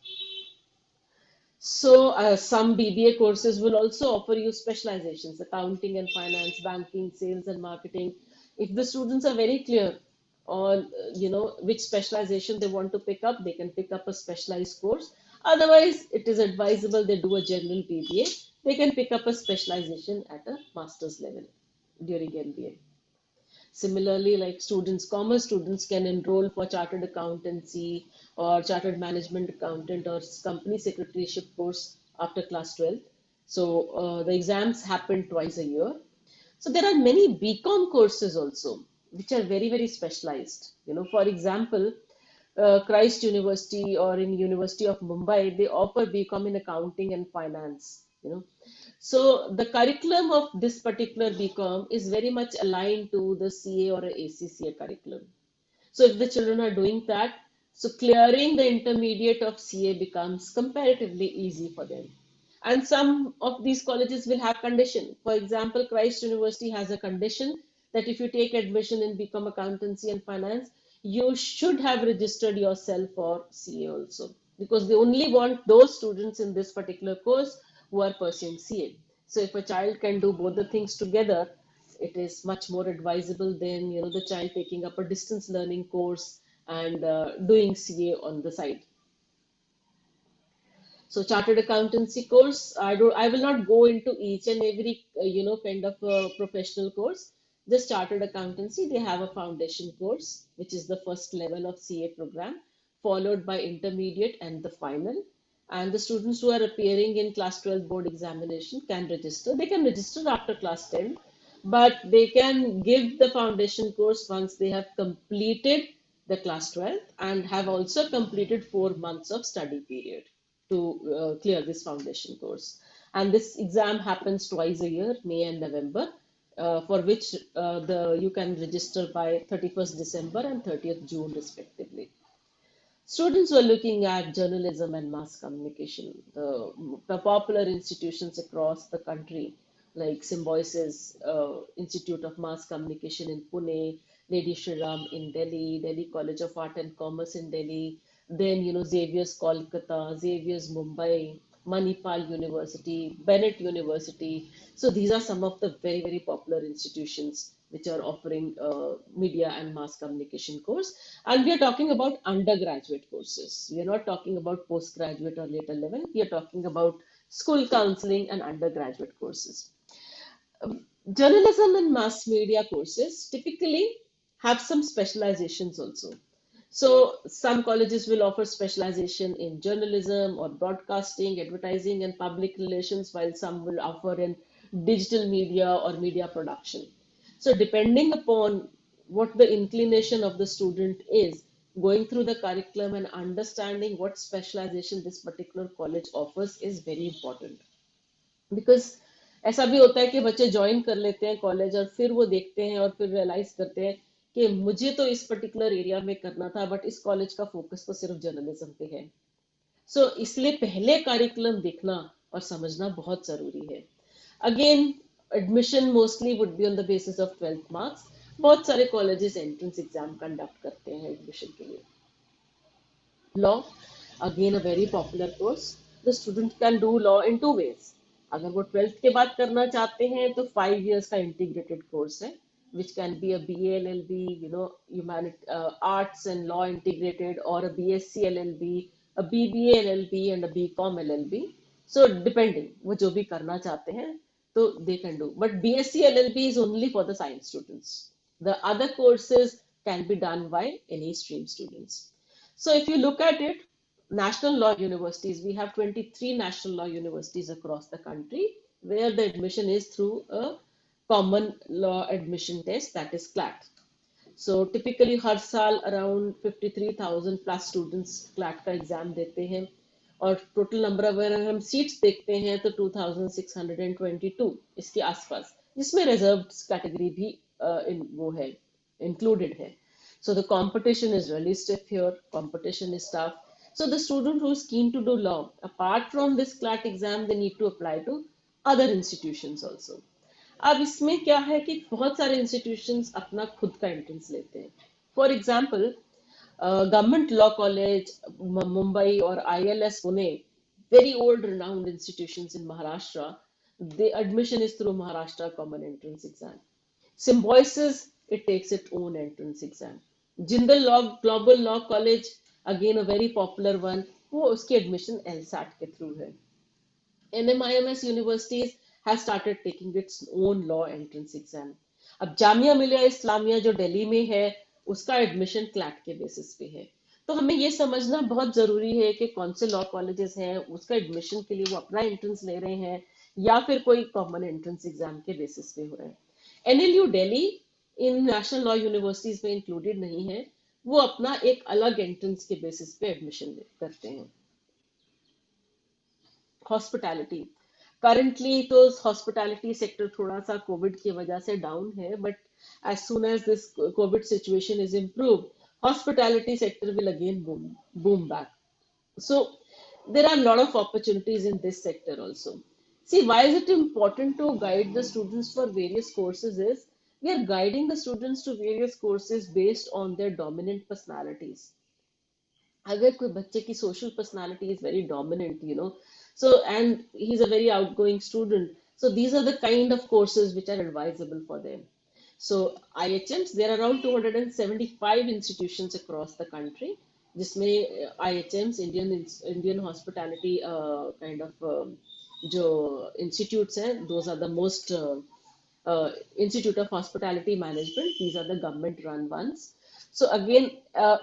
So, some BBA courses will also offer you specializations, accounting and finance, banking, sales and marketing. If the students are very clear on, which specialization they want to pick up, they can pick up a specialized course. Otherwise, it is advisable they do a general BBA. They can pick up a specialization at a master's level during MBA. Similarly, like students, commerce students can enroll for chartered accountancy or chartered management accountant or company secretaryship course after class 12. So the exams happen twice a year. So there are many BCom courses also, which are very, very specialized. For example, Christ University or in University of Mumbai, they offer BCom in accounting and finance. So the curriculum of this particular BCom is very much aligned to the CA or a ACCA curriculum. So if the children are doing that, so clearing the intermediate of CA becomes comparatively easy for them. And some of these colleges will have condition. For example, Christ University has a condition that if you take admission in BCom accountancy and finance, you should have registered yourself for CA also, because they only want those students in this particular course who are pursuing CA. So if a child can do both the things together, it is much more advisable than the child taking up a distance learning course and doing CA on the side. So chartered accountancy course, I will not go into each and every kind of professional course. Just chartered accountancy, they have a foundation course, which is the first level of CA program, followed by intermediate and the final. And the students who are appearing in class 12 board examination can register. They can register after class 10, but they can give the foundation course once they have completed the class 12 and have also completed 4 months of study period to clear this foundation course. And this exam happens twice a year, May and November, for which the you can register by 31st December and 30th June respectively. Students were looking at journalism and mass communication. The popular institutions across the country, like Symbiosis Institute of Mass Communication in Pune, Lady Shri Ram in Delhi, Delhi College of Art and Commerce in Delhi, then Xavier's Kolkata, Xavier's Mumbai, Manipal University, Bennett University. So these are some of the very, very popular institutions which are offering media and mass communication course. And we are talking about undergraduate courses. We are not talking about postgraduate or later level. We are talking about school counseling and undergraduate courses. Journalism and mass media courses typically have some specializations also. So some colleges will offer specialization in journalism or broadcasting, advertising, and public relations, while some will offer in digital media or media production. So depending upon what the inclination of the student is, going through the curriculum and understanding what specialization this particular college offers is very important. Because ऐसा भी होता है कि बच्चे join कर लेते हैं college और फिर वो देखते हैं और फिर रियलाइज करते हैं कि मुझे तो इस पर्टिकुलर एरिया में करना था बट इस कॉलेज का फोकस तो सिर्फ जर्नलिज्म पे है इसलिए पहले करिकुलम देखना और समझना बहुत जरूरी है again admission mostly would be on the basis of 12th marks बहुत सारे कॉलेजेस एंट्रेंस एग्जाम कंडक्ट करते हैं एडमिशन के लिए law again a very popular course the student can do law in two ways अगर वो 12th के बाद करना चाहते हैं तो 5 years का इंटीग्रेटेड कोर्स है which can be a BA LLB, arts and law integrated, or a BSc LLB, a BBA LLB, and a BCom LLB. So depending, वो जो भी करना चाहते हैं, तो they can do. But BSc LLB is only for the science students. The other courses can be done by any stream students. So if you look at it, national law universities, we have 23 national law universities across the country where the admission is through a common law admission test, that is CLAT. So typically हर साल around 53,000 plus students CLAT का exam देते हैं और total number अगर हम seats देखते हैं तो 2622 इसके आसपास जिसमें रिजर्व्ड कैटेगरी भी वो है इंक्लूडेड है so the competition is really stiff here competition is tough so the student who is keen to do law apart from this CLAT exam they need to apply to other institutions also अब इसमें क्या है कि बहुत सारे institutions अपना खुद का एंट्रेंस लेते हैं for example government law college Mumbai और ILS Pune very old renowned institutions in Maharashtra the admission is through Maharashtra common entrance exam Symbiosis it takes its own entrance exam Jindal Law Global Law College again a very popular one वो उसकी admission LSAT के through है NMIMS universities has started taking its own law entrance exam. अब जामिया मिलिया इस्लामिया जो दिल्ली में है उसका admission CLAT के बेसिस पे है तो हमें ये समझना बहुत जरूरी है कि कौन से लॉ कॉलेजेस हैं उसका एडमिशन के लिए वो अपना एंट्रेंस ले रहे हैं या फिर कोई कॉमन एंट्रेंस एग्जाम के बेसिस पे हो रहा है NLU दिल्ली इन नेशनल लॉ यूनिवर्सिटीज में इंक्लूडेड नहीं है वो अपना एक अलग एंट्रेंस के बेसिस पे एडमिशन करते हैं हॉस्पिटैलिटी करंटली तो हॉस्पिटैलिटी सेक्टर थोड़ा सा कोविड की वजह से डाउन है but as soon as this COVID situation is improved, hospitality sector will again boom back. So there are a lot of opportunities in this sector also. See, why is it important to guide the students for various courses is we are guiding the students to various courses based on their dominant personalities. अगर कोई बच्चे की social personality is very dominant, so and he's a very outgoing student, So these are the kind of courses which are advisable for them. So IHMs, there are around 275 institutions across the country. जिसमें IHMs, Indian hospitality kind of जो institutes हैं, those are the most Institute of Hospitality Management. These are the government run ones. So again,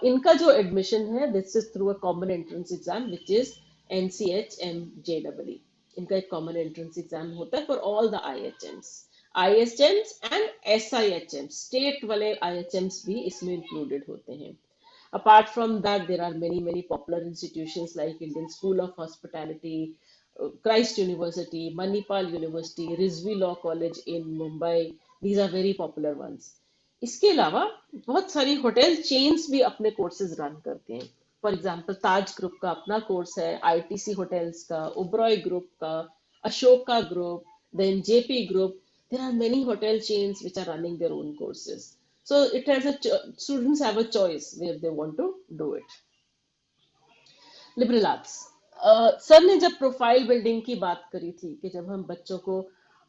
इनका जो admission है, this is through a common entrance exam, which is NCHMJEE. इनका एक common entrance exam होता है for all the IHMs. IHMs and SIHMs, state वाले IHMs भी इसमें included होते हैं. Apart from that, there are many popular institutions like Indian School of Hospitality, Christ University, Manipal University, Rizvi Law College in Mumbai. These are very popular ones. इसके अलावा बहुत सारी hotel chains भी अपने कोर्सेज रन करते हैं. For example Taj group का अपना कोर्स है, आईटीसी होटल्स का, ओबरॉय ग्रुप का, Ashoka group, then JP group. There are many hotel chains which are running their own courses. So it has students have a choice where they want to do it. Liberal arts, sir ने जब profile building की बात करी थी कि जब हम बच्चों को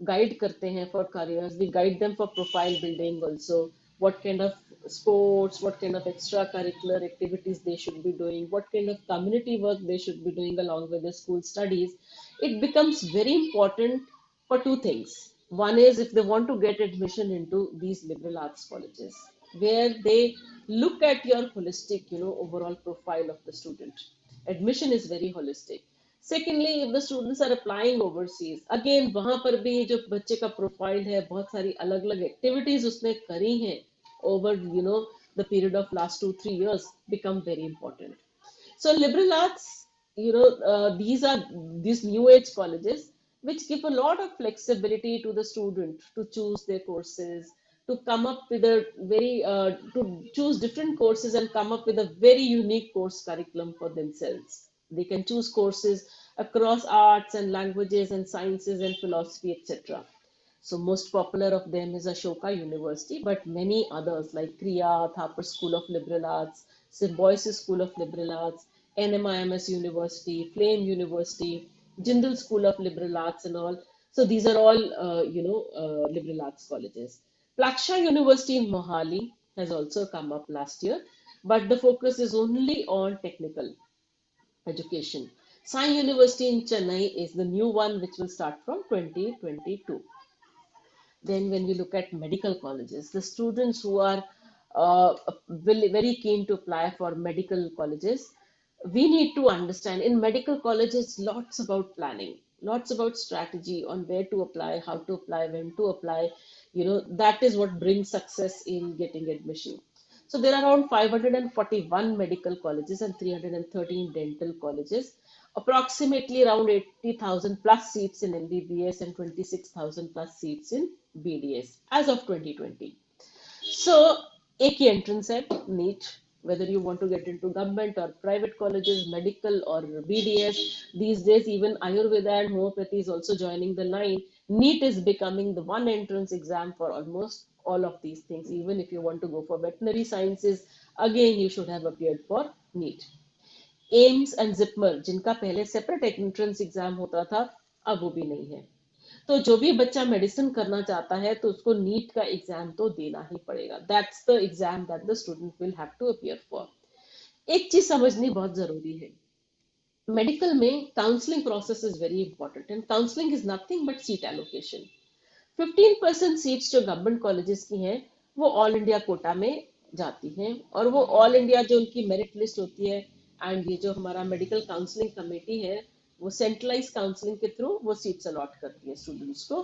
गाइड करते हैं for careers, we guide them for profile building also, what kind of sports, what kind of extracurricular activities they should be doing, what kind of community work they should be doing along with their school studies. It becomes very important for two things. One is if they want to get admission into these liberal arts colleges, where they look at your holistic, overall profile of the student. Admission is very holistic. Secondly, if the students are applying overseas, again वहां पर भी जो बच्चे का profile है, बहुत सारी अलग अलग एक्टिविटीज उसने करी हैं over the period of last 2-3 years become very important. So liberal arts, these are these new age colleges which give a lot of flexibility to the student to choose their courses, to come up with a to choose different courses and come up with a very unique course curriculum for themselves. They can choose courses across arts and languages and sciences and philosophy, etc. So most popular of them is Ashoka University, but many others like Kriya, Thapar School of Liberal Arts, Symbiosis School of Liberal Arts, NMIMS University, Flame University, Jindal School of Liberal Arts and all. So these are all, liberal arts colleges. Plaksha University in Mohali has also come up last year, but the focus is only on technical education. Sai University in Chennai is the new one which will start from 2022. Then when we look at medical colleges, the students who are very keen to apply for medical colleges, we need to understand in medical colleges lots about planning, lots about strategy on where to apply, how to apply, when to apply. That is what brings success in getting admission. So there are around 541 medical colleges and 313 dental colleges, approximately around 80,000 plus seats in MBBS and 26,000 plus seats in BDS as of 2020. So, एक ही entrance है, NEET. Whether you want to get into government or private colleges, medical or BDS, these days even Ayurveda and homeopathy is also joining the line. NEET is becoming the one entrance exam for almost all of these things. Even if you want to go for veterinary sciences, again you should have appeared for NEET. AIIMS and JIPMER जिनका पहले separate entrance exam होता था, अब वो भी नहीं है. तो जो भी बच्चा मेडिसिन करना चाहता है तो उसको नीट का एग्जाम तो देना ही पड़ेगा. That's the exam that the student will have to appear for. एक चीज समझनी बहुत जरूरी है, मेडिकल में counselling process is very important and counselling is nothing but seat allocation. 15% seats जो गवर्नमेंट कॉलेजेस की हैं वो ऑल इंडिया कोटा में जाती हैं, और वो ऑल इंडिया जो उनकी मेरिट लिस्ट होती है एंड ये जो हमारा मेडिकल काउंसलिंग कमेटी है वो सेंट्रलाइज काउंसलिंग के थ्रू वो सीट्स अलॉट करती है स्टूडेंट्स को.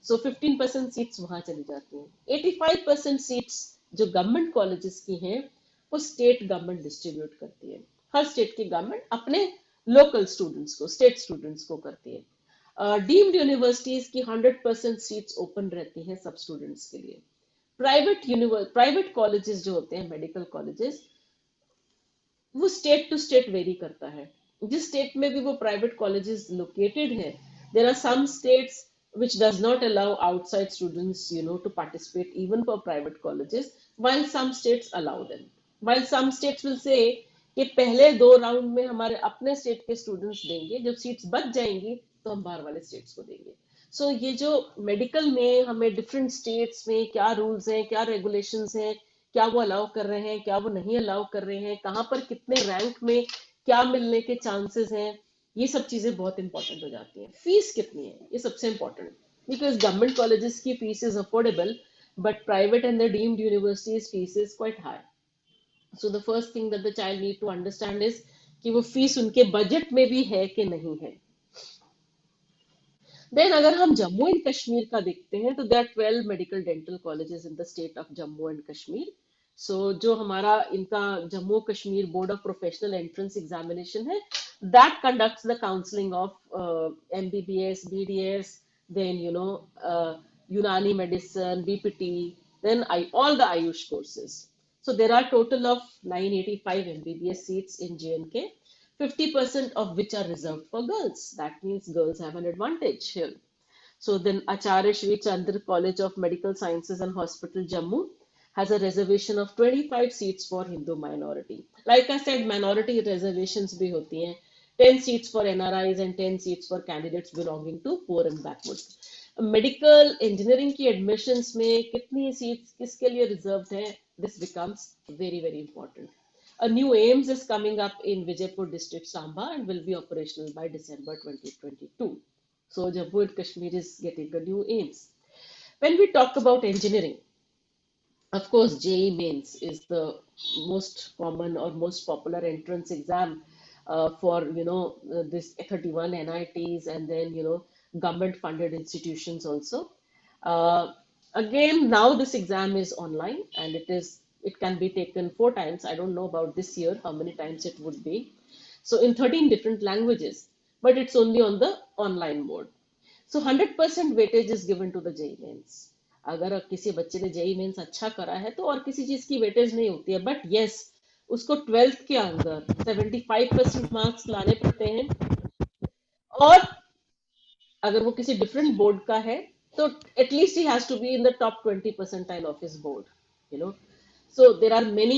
सो 15% सीट्स वहां चली जाती हैं. 85% सीट्स जो गवर्नमेंट कॉलेजेस की हैं वो स्टेट गवर्नमेंट डिस्ट्रीब्यूट करती है. हर स्टेट की गवर्नमेंट अपने लोकल स्टूडेंट्स को, स्टेट स्टूडेंट्स को करती है. डीम्ड यूनिवर्सिटीज की 100% सीट्स ओपन रहती हैं सब स्टूडेंट्स के लिए. प्राइवेट कॉलेजेस जो होते हैं मेडिकल कॉलेजेस, वो स्टेट टू स्टेट वेरी करता है. जिस स्टेट में भी वो प्राइवेट कॉलेजेस लोकेटेड है, there are some states which does not allow outside students to participate even for private colleges, while some states allow them. While some states will say कि पहले 2 round में हमारे अपने state के students देंगे, जब seats बच जाएंगी तो हम बाहर वाले स्टेट्स को देंगे. सो ये जो मेडिकल में हमें डिफरेंट स्टेट्स में क्या रूल्स हैं, क्या रेगुलेशंस हैं, क्या वो अलाउ कर रहे हैं, क्या वो नहीं अलाउ कर रहे हैं, कहाँ पर कितने रैंक में क्या मिलने के चांसेस हैं, ये सब चीजें बहुत इंपॉर्टेंट हो जाती हैं। फीस कितनी है, ये सबसे इंपॉर्टेंट, बिकॉज गवर्नमेंट कॉलेजेस की fees is affordable, but private and the deemed universities fees is quite high. So the first thing that the child need to understand is कि वो फीस उनके बजट में भी है कि नहीं है. देन अगर हम जम्मू एंड कश्मीर का देखते हैं तो there are 12 medical dental colleges in the state of Jammu and Kashmir. So जो हमारा इनका Jammu Kashmir board of professional entrance examination है, that conducts the counselling of MBBS, BDS, then Unani medicine, BPT, then all the Ayush courses. So there are total of 985 MBBS seats in J&K, 50% of which are reserved for girls. That means girls have an advantage here. So then Acharya Shri Chandra College of Medical Sciences and Hospital Jammu has a reservation of 25 seats for Hindu minority. Like I said, minority reservations bhi hoti hain. 10 seats for NRIs and 10 seats for candidates belonging to poor and backward. Medical engineering की admissions में कितनी seats किसके लिए reserved है, this becomes very very important. A new AIMS is coming up in Vijaypur district, Samba, and will be operational by December 2022. So Jammu and Kashmir is getting a new AIMS. When we talk about engineering, of course, JEE Mains is the most common or most popular entrance exam for this 31 NITs, and then government funded institutions also. Uh, Again, now this exam is online, and it can be taken 4 times. I don't know about this year how many times it would be. So in 13 different languages, but it's only on the online mode. So 100% weightage is given to the JEE Mains. अगर किसी बच्चे ने JEE mains अच्छा करा है तो और किसी चीज की वेटेज नहीं होती है, बट यस, उसको 12th के अंदर 75% मार्क्स लाने पड़ते हैं. और अगर वो किसी डिफरेंट बोर्ड का है तो at least he has to be in the top 20 percentile of his board, you know. So there are many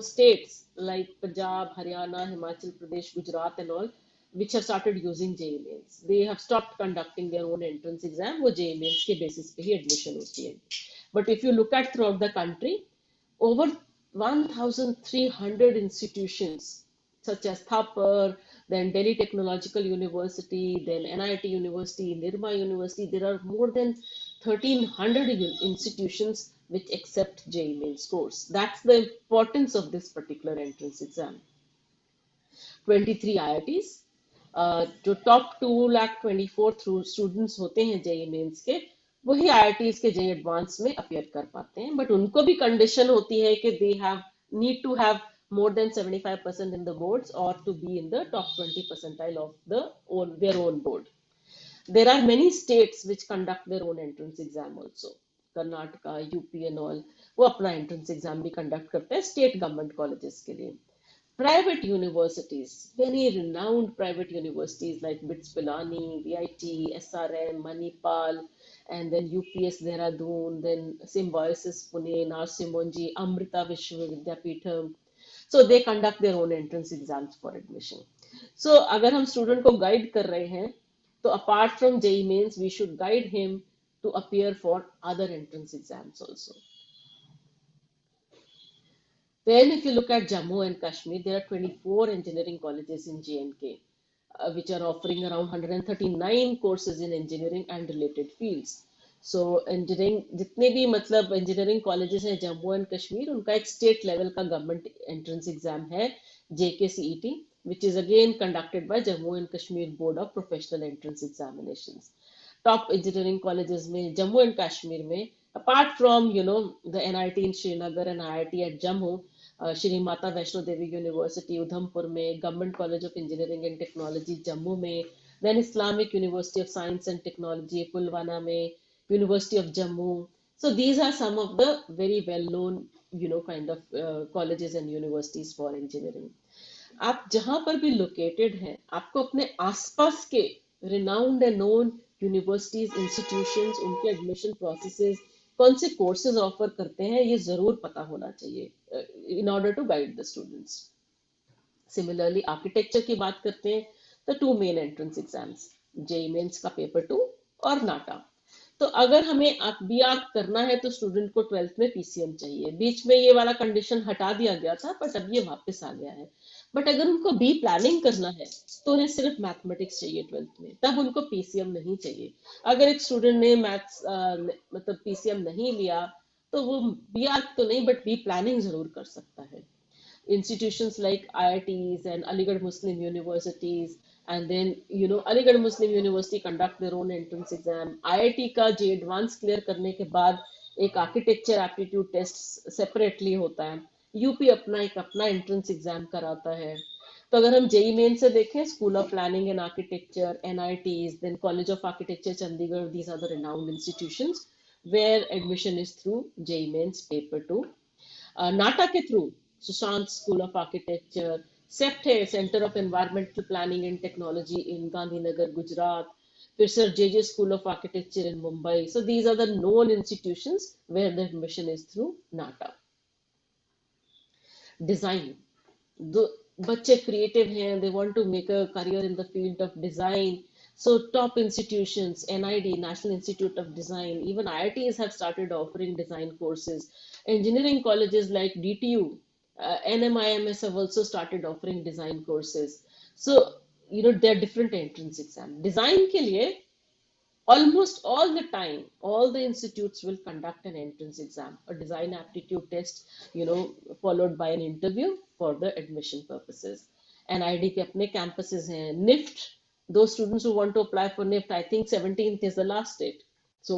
states like Punjab, Haryana, Himachal Pradesh, Gujarat and all which have started using JEE Mains. They have stopped conducting their own entrance exam. वो JEE Mains के basis पे ही admission होती है. But if you look at throughout the country, over 1,300 institutions such as Thapar, then Delhi Technological University, then NIT University, Nirma University, there are more than 1,300 institutions which accept JEE Mains course. That's the importance of this particular entrance exam. 23 IITs, जो top 2,24,000 through students होते हैं JEE mains के, वही IITs के JEE advance में appear कर पाते हैं, बट उनको भी कंडीशन होती है कि they have need to have more than 75% in the boards or to be in the top 20 percentile of their own board. There are many states which conduct their own entrance exam also. Karnataka, UP and all, वो अपना entrance exam भी conduct करते हैं state government colleges के लिए. Private universities, many renowned private universities like BITS Pilani, VIT, SRM, Manipal, and then UPS Dehradun, then Symbiosis Pune, Narsimha Monji, Amrita Vishwa Vidyapeetham. So they conduct their own entrance exams for admission. So अगर हम student को guide कर रहे हैं तो apart from JEE Mains we should guide him to appear for other entrance exams also. Then if you look at Jammu and Kashmir, there are 24 engineering colleges in J&K which are offering around 139 courses in engineering and related fields. So engineering जितने भी मतलब engineering colleges हैं Jammu and Kashmir, उनका एक state level का government entrance exam है JKCET, which is again conducted by Jammu and Kashmir Board of Professional Entrance Examinations. Top engineering colleges में Jammu and Kashmir में, apart from the NIT in Srinagar and IIT at Jammu, Shri Mata Vaishno Devi university Udhampur में, government college of engineering and technology Jammu में, then Islamic university of science and technology Pulwama में, University of Jammu. So these are some of the very well-known, kind of colleges and universities for engineering. आप जहां पर भी located हैं, आपको अपने आसपास के renowned and known universities, institutions, उनके admission processes, कौन से courses offer करते हैं, ये जरूर पता होना चाहिए in order to guide the students. Similarly, architecture की बात करते हैं, the two main entrance exams, JEE Mains का paper 2 और नाटा। तो अगर हमें बी आर्क करना है तो स्टूडेंट को 12th में पीसीएम चाहिए। बीच में ये वाला कंडीशन हटा दिया गया था बट अब ये वापस आ गया है। बट अगर उनको बी प्लानिंग करना है तो उन्हें सिर्फ मैथमेटिक्स चाहिए 12th में, तब उनको पीसीएम नहीं चाहिए। अगर एक स्टूडेंट ने मैथ्स मतलब पीसीएम नहीं लिया तो वो बी आर्क तो नहीं बट बी प्लानिंग जरूर कर सकता है। Institutions like IITs and Aligarh Muslim universities, and then Aligarh Muslim University conduct their own entrance exam. IIT का जे एडवांस क्लियर करने के बाद एक आर्किटेक्चर एप्टीट्यूड टेस्ट सेपरेटली होता है। यूपी अपना एक अपना एंट्रेंस एग्जाम कराता है। तो अगर हम जेई मेन से देखें, school of planning and architecture, NITs, then college of architecture Chandigarh, these are the renowned institutions where admission is through JEE mains paper 2. NATA के through Sushant school of architecture, CEPT है centre of environmental planning and technology in Gandhinagar Gujarat, फिर sir J school of architecture in Mumbai. So these are the known institutions where the admission is through NATA. Design, बच्चे creative हैं, they want to make a career in the field of design. So top institutions, NID, National Institute of Design, even IITs have started offering design courses. Engineering colleges like DTU, NMIMS have also started offering design courses. So, there are different entrance exams. Design के लिए almost all the time, all the institutes will conduct an entrance exam, a design aptitude test, followed by an interview for the admission purposes. NID के अपने campuses हैं, NIFT, those students who want to apply for NIFT, I think 17th is the last date. So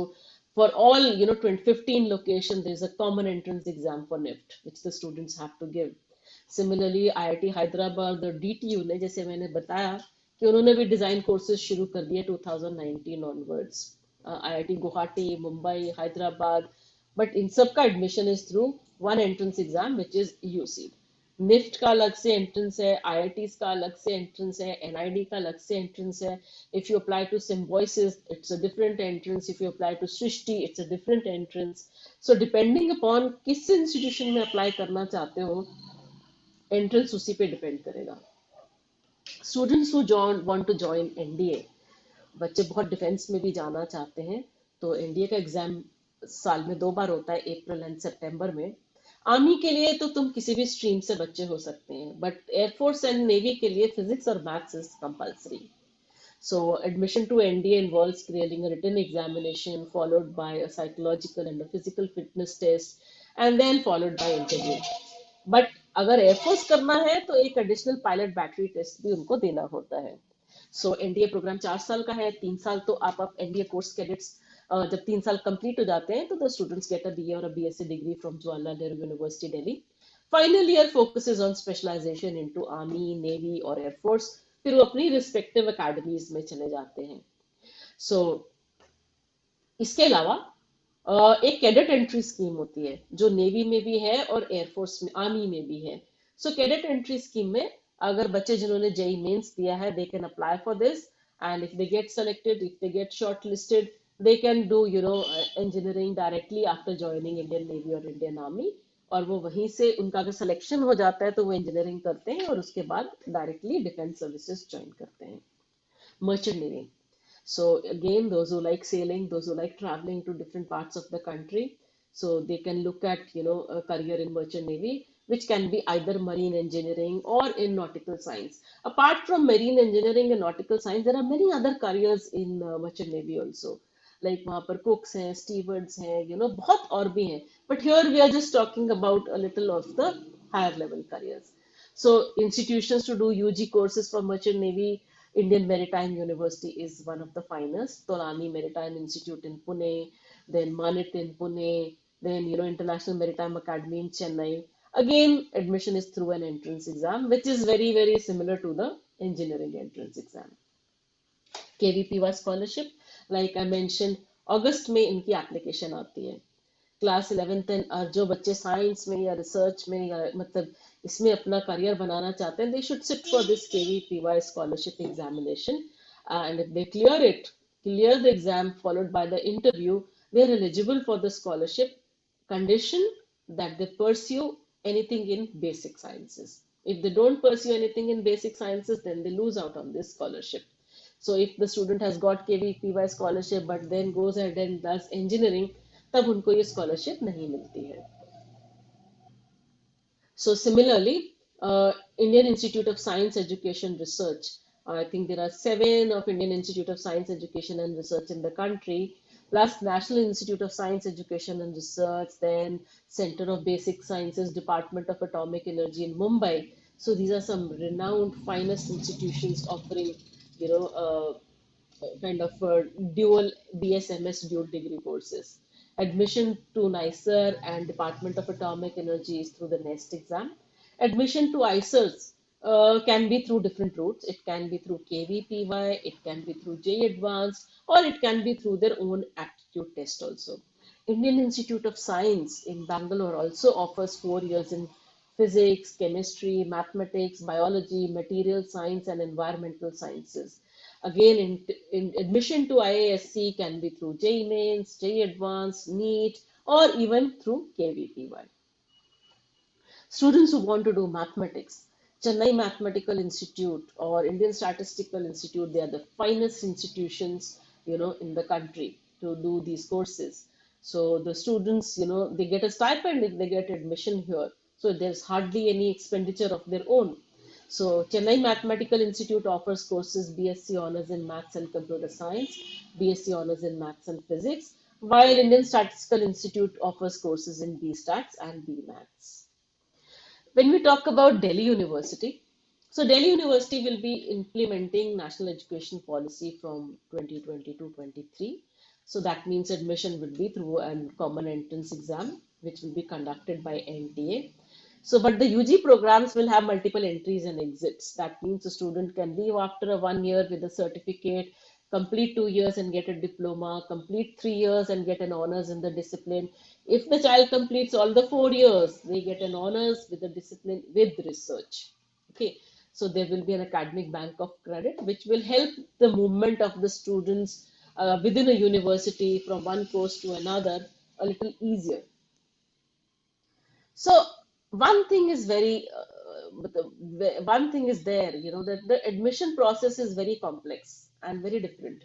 for all, 15 locations, there's a common entrance exam for NIFT, which the students have to give. Similarly, IIT Hyderabad और DTU ने, जैसे मैंने बताया कि उन्होंने भी design courses शुरू कर दिए 2019 onwards. IIT Guwahati, Mumbai, Hyderabad, but इन सब का admission is through one entrance exam which is UCEED. NIFT का अलग से एंट्रेंस है, आईआईटीज का अलग से एंट्रेंस है, एनआईडी का अलग से एंट्रेंस है। If you apply to Symbiosis it's a different entrance, if you apply to Srishti it's a different entrance. So depending upon किस इंस्टीट्यूशन में अप्लाई करना चाहते हो, एंट्रेंस उसी पे डिपेंड करेगा। Students who want to join NDA, बच्चे बहुत डिफेंस में भी जाना चाहते हैं, तो एनडीए का एग्जाम साल में 2 बार होता है, अप्रैल एंड सितंबर में। आर्मी के लिए तो तुम किसी भी स्ट्रीम से बच्चे हो सकते हैं, बट एयरफोर्स एंड नेवी के लिए फिजिक्स और maths is compulsory. So admission to NDA involves clearing a written examination followed by a psychological and a physical fitness test and then followed by interview. But अगर air force करना है तो एक additional pilot battery test भी उनको देना होता है। सो एनडीए प्रोग्राम 4 साल का है, 3 साल तो आप एनडीए कोर्स कैडेट्स जब 3 साल कंप्लीट हो जाते हैं तो the students get a BA और a BSc degree from Jawaharlal Nehru university Delhi. Final year focuses on specialisation into army, navy और एयरफोर्स, फिर वो अपनी रिस्पेक्टिव अकेडमीज में चले जाते हैं। सो इसके अलावा एक कैडेट एंट्री स्कीम होती है जो नेवी में भी है और एयरफोर्स में, आर्मी में भी है। सो कैडेट एंट्री स्कीम में अगर बच्चे जिन्होंने जेई मेंस दिया है, they can apply for this, and if they get selected, if they get short listed, they can do engineering directly after joining Indian navy और इंडियन आर्मी। और वो वहीं से उनका अगर सिलेक्शन हो जाता है तो वो इंजीनियरिंग करते हैं और उसके बाद डायरेक्टली डिफेंस सर्विसेज ज्वाइन करते हैं। Merchant navy, so again, those who like sailing, those who like traveling to different parts of the country, so they can look at a career in merchant navy, which can be either marine engineering or in nautical science. Apart from marine engineering and nautical science, there are many other careers in merchant navy also. Like वहाँ पर cooks हैं, stewards हैं, बहुत और भी हैं. But here we are just talking about a little of the higher level careers. So institutions to do UG courses for merchant navy, Indian Maritime University is one of the finest. Tolani Maritime Institute in Pune, then Manit in Pune, then International Maritime Academy in Chennai. Again, admission is through an entrance exam, which is very, very similar to the engineering entrance exam. KVPY scholarship, like I mentioned, अगस्त में इनकी application आती है। Class 11th और जो बच्चे science में या research में या मतलब इसमें अपना करियर बनाना चाहते हैं, they should sit for this KVPY scholarship examination, and if they clear the exam followed by the interview, they are eligible for the scholarship, condition that they pursue anything in basic sciences. If they don't pursue anything in basic sciences, then they lose out on this scholarship. So if the student has got KVPY scholarship but then goes ahead and does engineering, तब उनको ये scholarship नहीं मिलती है. So similarly, Indian Institute of Science Education Research. I think there are seven of Indian Institute of Science Education and Research in the country, plus National Institute of Science Education and Research, then Center of Basic Sciences, Department of Atomic Energy in Mumbai. So these are some renowned, finest institutions offering, you know, kind of dual BSMS dual degree courses. Admission to NICER and Department of Atomic Energy is through the NEST exam. Admission to ICERs can be through different routes. It can be through KVPY, it can be through J Advanced, or it can be through their own aptitude test also. Indian Institute of Science in Bangalore also offers 4 years in physics, chemistry, mathematics, biology, material science, and environmental sciences. Again, in admission to IASC can be through JEE Mains, JEE Advanced, NEET, or even through KVPY. Students who want to do mathematics, Chennai Mathematical Institute or Indian Statistical Institute, they are the finest institutions, in the country to do these courses. So the students, they get a stipend if they get admission here. So there's hardly any expenditure of their own. So Chennai Mathematical Institute offers courses BSc Honours in Maths and Computer Science, BSc Honours in Maths and Physics, while Indian Statistical Institute offers courses in BStats and BMaths. When we talk about Delhi University, so Delhi University will be implementing National Education Policy from 2020 to 23. So that means admission will be through a common entrance exam, which will be conducted by NTA. So, but the UG programs will have multiple entries and exits. That means a student can leave after 1 year with a certificate, complete 2 years and get a diploma, complete 3 years and get an honors in the discipline. If the child completes all the 4 years, they get an honors with a discipline with research. Okay, so there will be an academic bank of credit which will help the movement of the students within a university from one course to another a little easier. So one thing is one thing is there, that the admission process is very complex and very different.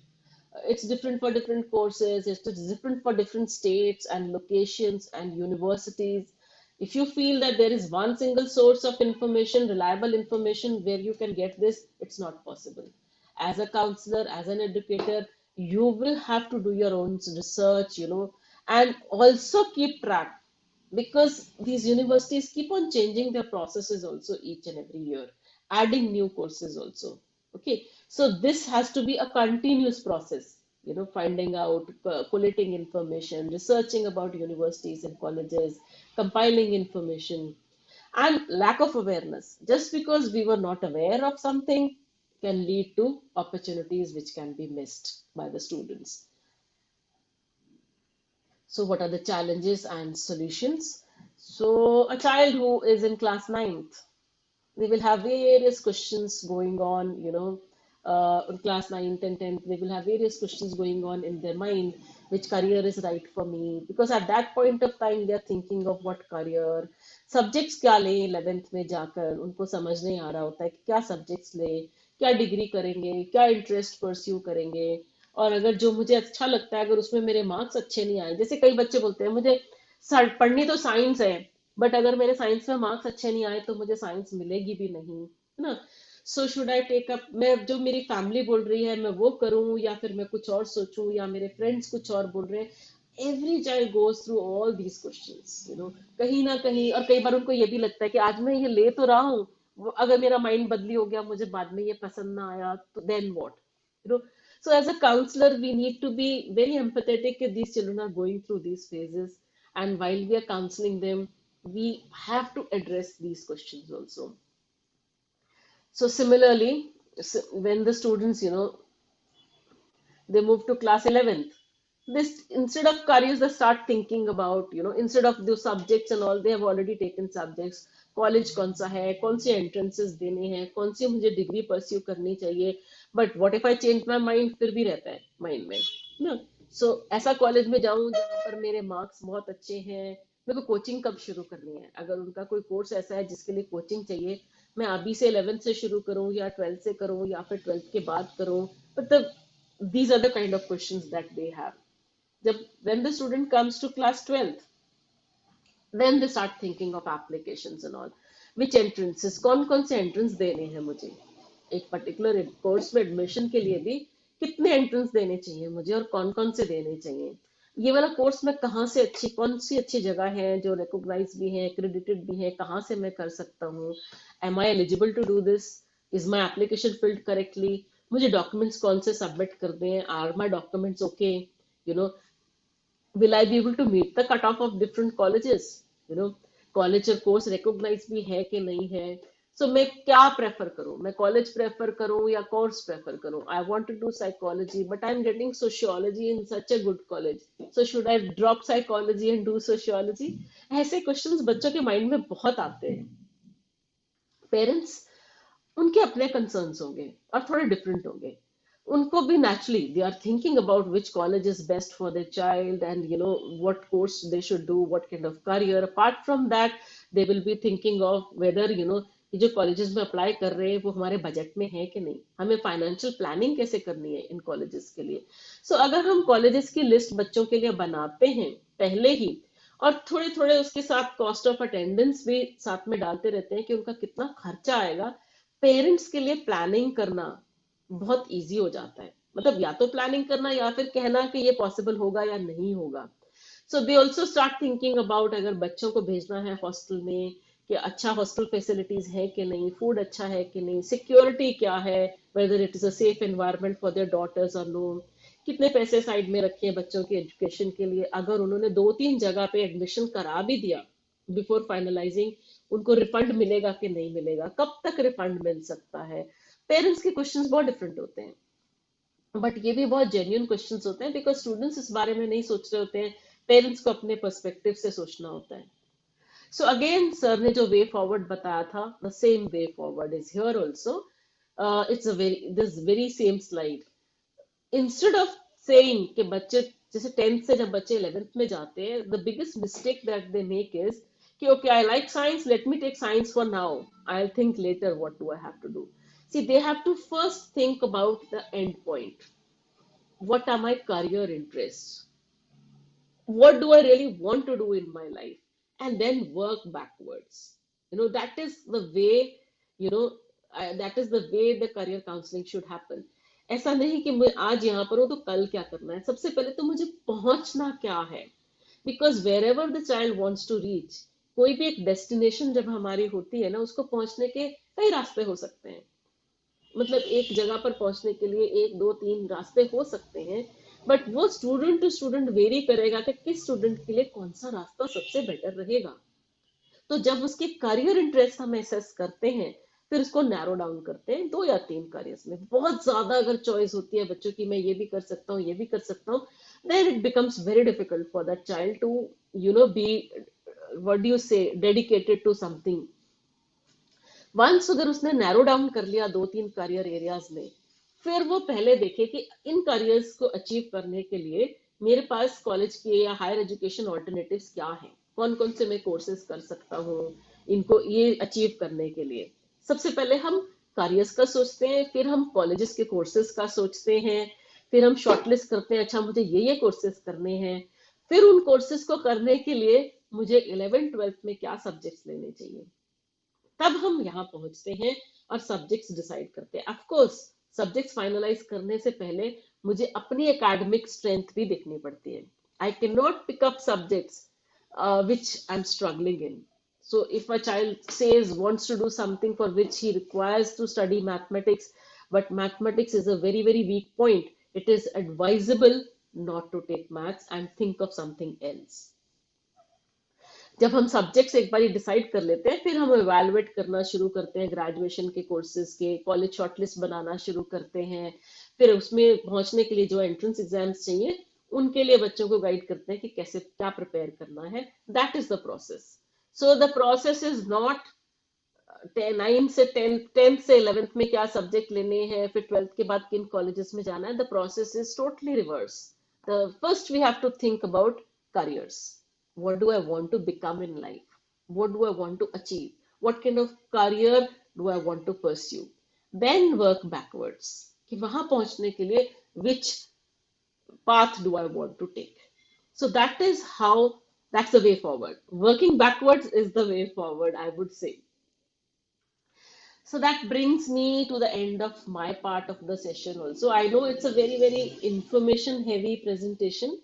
It's different for different courses, it's different for different states and locations and universities. If you feel that there is one single source of information, reliable information where you can get this, it's not possible. As a counselor, as an educator, you will have to do your own research, and also keep track because these universities keep on changing their processes also each and every year, adding new courses also. Okay, so this has to be a continuous process, finding out, collating information, researching about universities and colleges, compiling information, and lack of awareness. Just because we were not aware of something can lead to opportunities which can be missed by the students. So, what are the challenges and solutions? So, a child who is in class ninth, they will have various questions going on, in class 9th and 10th, they will have various questions going on in their mind, which career is right for me? Because at that point of time, they are thinking of what career, subjects क्या लें 11th में जाकर, उनको समझ नहीं आ रहा होता है कि क्या subjects लें, क्या डिग्री करेंगे, क्या इंटरेस्ट परस्यू करेंगे, और अगर जो मुझे अच्छा लगता है अगर उसमें मेरे मार्क्स अच्छे नहीं आए, जैसे कई बच्चे बोलते हैं मुझे पढ़नी तो साइंस है बट अगर मेरे साइंस में मार्क्स अच्छे नहीं आए तो मुझे साइंस मिलेगी भी नहीं, है ना. So should I take up, मैं जो मेरी फैमिली बोल रही है मैं वो करूं या फिर मैं कुछ और सोचूं या मेरे फ्रेंड्स कुछ और बोल रहे हैं. Every child goes through all these questions, कहीं ना कहीं, और कई बार उनको ये भी लगता है कि आज मैं ये ले तो रहा हूँ, अगर मेरा माइंड बदली हो गया, मुझे बाद में ये पसंद ना आया तो then what, so as a counselor we need to be very empathetic if these children are going through these phases, and while we are counseling them we have to address these questions also. So similarly, when the students, they move to class 11th, this instead of careers they start thinking about, instead of the subjects and all, they have already taken subjects. College कौन सा है, कौन सी entrances देने हैं, कौन सी मुझे degree pursue करनी चाहिए, but what if I change my mind, फिर भी रहता है माइंड में ना. सो ऐसा कॉलेज में जाऊं जहां पर मेरे मार्क्स बहुत अच्छे हैं, मेरे को कोचिंग कब शुरू करनी है, अगर उनका कोई कोर्स ऐसा है जिसके लिए कोचिंग चाहिए मैं अभी से 11th से शुरू करूं या 12th से करूं या फिर 12th के बाद करूं, मतलब these are the kind of questions that they have. जब when the student comes to class 12th, then they start thinking of applications and all. Which entrances, कौन कौन से एंट्रेंस देने हैं मुझे, एक पर्टिकुलर कोर्स में एडमिशन के लिए भी कितने एंट्रेंस देने चाहिए मुझे और कौन कौन से देने चाहिए, ये वाला कोर्स में कहाँ से अच्छी, कौन सी अच्छी जगह है जो रिकॉग्नाइज भी है, एक्रेडिटेड भी है, कहाँ से मैं कर सकता हूँ, am I eligible to do this, is my application filled correctly, मुझे डॉक्यूमेंट्स कौन से सबमिट कर दें, are my documents okay, you know, will I be able to meet the cutoff of different colleges? You know, college और course recognise भी है कि नहीं है. सो मैं क्या प्रेफर करूं, मैं कॉलेज प्रेफर करूं या कोर्स प्रेफर करूं. I want to do psychology but I am getting sociology in such a good college, so should I drop psychology and do sociology. ऐसे क्वेश्चंस बच्चों के माइंड में बहुत आते हैं. पेरेंट्स, उनके अपने कंसर्न्स होंगे और थोड़े डिफरेंट होंगे. उनको भी naturally they are thinking about which college is best for their child and you know what course they should do, what kind of career. Apart from that, they will be thinking of whether you know ये जो colleges में apply कर रहे हैं वो हमारे budget में है कि नहीं, हमें फाइनेंशियल प्लानिंग कैसे करनी है इन कॉलेजेस के लिए. सो अगर हम कॉलेजेस की लिस्ट बच्चों के लिए बनाते हैं पहले ही, और थोड़े थोड़े उसके साथ कॉस्ट ऑफ अटेंडेंस भी साथ में डालते रहते हैं कि उनका कितना खर्चा आएगा, पेरेंट्स के लिए प्लानिंग करना बहुत इजी हो जाता है. मतलब या तो प्लानिंग करना या फिर कहना कि ये पॉसिबल होगा या नहीं होगा. So they also start thinking about अगर बच्चों को भेजना है हॉस्टल में, कि अच्छा हॉस्टल फैसिलिटीज है कि नहीं, फूड अच्छा है कि नहीं, सिक्योरिटी क्या है, whether it is a safe environment for their daughters और नो, कितने पैसे साइड में रखे हैं बच्चों की एजुकेशन के लिए. अगर उन्होंने 2-3 जगह पे एडमिशन करा भी दिया बिफोर फाइनलाइजिंग, उनको रिफंड मिलेगा कि नहीं मिलेगा, कब तक रिफंड मिल सकता है. पेरेंट्स के क्वेश्चंस बहुत डिफरेंट होते हैं, बट ये भी बहुत जेन्युइन क्वेश्चंस होते हैं बिकॉज स्टूडेंट्स इस बारे में नहीं सोच रहे होते हैं, पेरेंट्स को अपने पर्सपेक्टिव से सोचना होता है. सो अगेन सर ने जो वे फॉरवर्ड बताया था, the same way forward is here also. It's a very this very same slide. Instead of saying कि बच्चे जैसे 10th से जब बच्चे 11th में जाते हैं, the biggest mistake that they make is कि okay, I like science, let me take science for now, I'll think later what do I have to do. See, they have to first think about the end point. What are my career interests? What do I really want to do in my life? And then work backwards. You know, that is the way, you know, that is the way the career counseling should happen. ऐसा नहीं कि मैं आज यहाँ पर हूँ तो कल क्या करना है, सबसे पहले तो मुझे पहुंचना क्या है. Because wherever the child wants to reach, कोई भी एक डेस्टिनेशन जब हमारी होती है ना, उसको पहुंचने के कई रास्ते हो सकते हैं. मतलब एक जगह पर पहुंचने के लिए 1, 2, 3 रास्ते हो सकते हैं, बट वो स्टूडेंट टू स्टूडेंट वेरी करेगा कि किस स्टूडेंट के लिए कौन सा रास्ता सबसे बेटर रहेगा. तो जब उसके करियर इंटरेस्ट हम एसेस करते हैं, फिर उसको नैरो डाउन करते हैं 2 या 3 करियर्स में. बहुत ज्यादा अगर चॉइस होती है बच्चों की, मैं ये भी कर सकता हूँ, ये भी कर सकता हूँ, then it becomes very difficult for that child to you know be what do you say dedicated to something. Once अगर उसने नैरो डाउन कर लिया 2-3 करियर एरियाज में, फिर वो पहले देखे कि इन करियर्स को अचीव करने के लिए मेरे पास कॉलेज के या हायर एजुकेशन ऑल्टरनेटिव्स क्या हैं, कौन कौन से मैं कोर्सेज कर सकता हूँ इनको ये अचीव करने के लिए. सबसे पहले हम करियर्स का सोचते हैं, फिर हम कॉलेजेस के कोर्सेज का सोचते हैं, फिर हम शॉर्टलिस्ट करते हैं, अच्छा मुझे ये कोर्सेज करने हैं, फिर उन कोर्सेज को करने के लिए मुझे 11th-12th में क्या सब्जेक्ट्स लेने चाहिए. तब हम यहाँ पहुंचते हैं और सब्जेक्ट्स डिसाइड करते हैं. ऑफ कोर्स सब्जेक्ट्स फाइनलाइज करने से पहले मुझे अपनी एकेडमिक स्ट्रेंथ भी देखनी पड़ती है. I cannot pick up subjects which I'm struggling in. So if a child says wants to do something for which he requires to study mathematics, but mathematics is a very very weak point, it is advisable not to take maths and think of something else. जब हम subjects एक बार decide कर लेते हैं, फिर हम evaluate करना शुरू करते हैं ग्रेजुएशन के कोर्सेज के, कॉलेज शॉर्टलिस्ट बनाना शुरू करते हैं, फिर उसमें पहुंचने के लिए जो एंट्रेंस एग्जाम्स चाहिए उनके लिए बच्चों को गाइड करते हैं कि कैसे क्या प्रिपेयर करना है. That is the process. So the process is not 9 से 10th से 11th में क्या सब्जेक्ट लेने हैं, फिर 12th के बाद किन कॉलेजेस में जाना है. The process is totally reverse. The first we have to think about careers. What do I want to become in life? What do I want to achieve? What kind of career do I want to pursue, then work backwards कि वहां पहुंचने के लिए which path do I want to take. So that is how, that's the way forward. Working backwards is the way forward, I would say. So that brings me to the end of my part of the session also. I know it's a very, very information heavy presentation,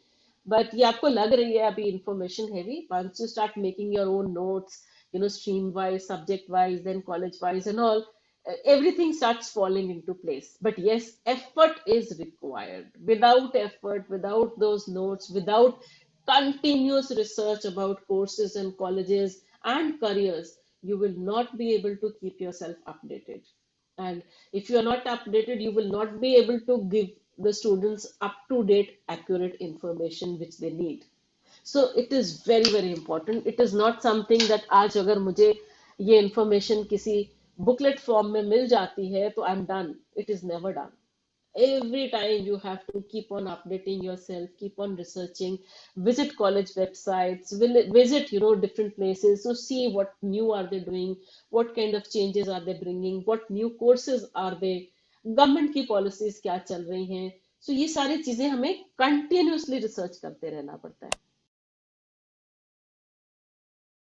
but ये आपको लग रही है अभी information heavy. Once you start making your own notes, stream wise, subject wise, then college wise and all, everything starts falling into place. But yes, effort is required. Without effort, without those notes, without continuous research about courses and colleges and careers, you will not be able to keep yourself updated. And if you are not updated, you will not be able to give the students up to date, accurate information which they need. So it is very, very important. It is not something that आज अगर मुझे ये information किसी booklet form में मिल जाती है तो I'm done. It is never done. Every time you have to keep on updating yourself, keep on researching, visit college websites, visit different places to see what new are they doing, what kind of changes are they bringing, what new courses are they, government की policies क्या चल रही हैं. सो ये सारी चीजें हमें continuously research करते रहना पड़ता है.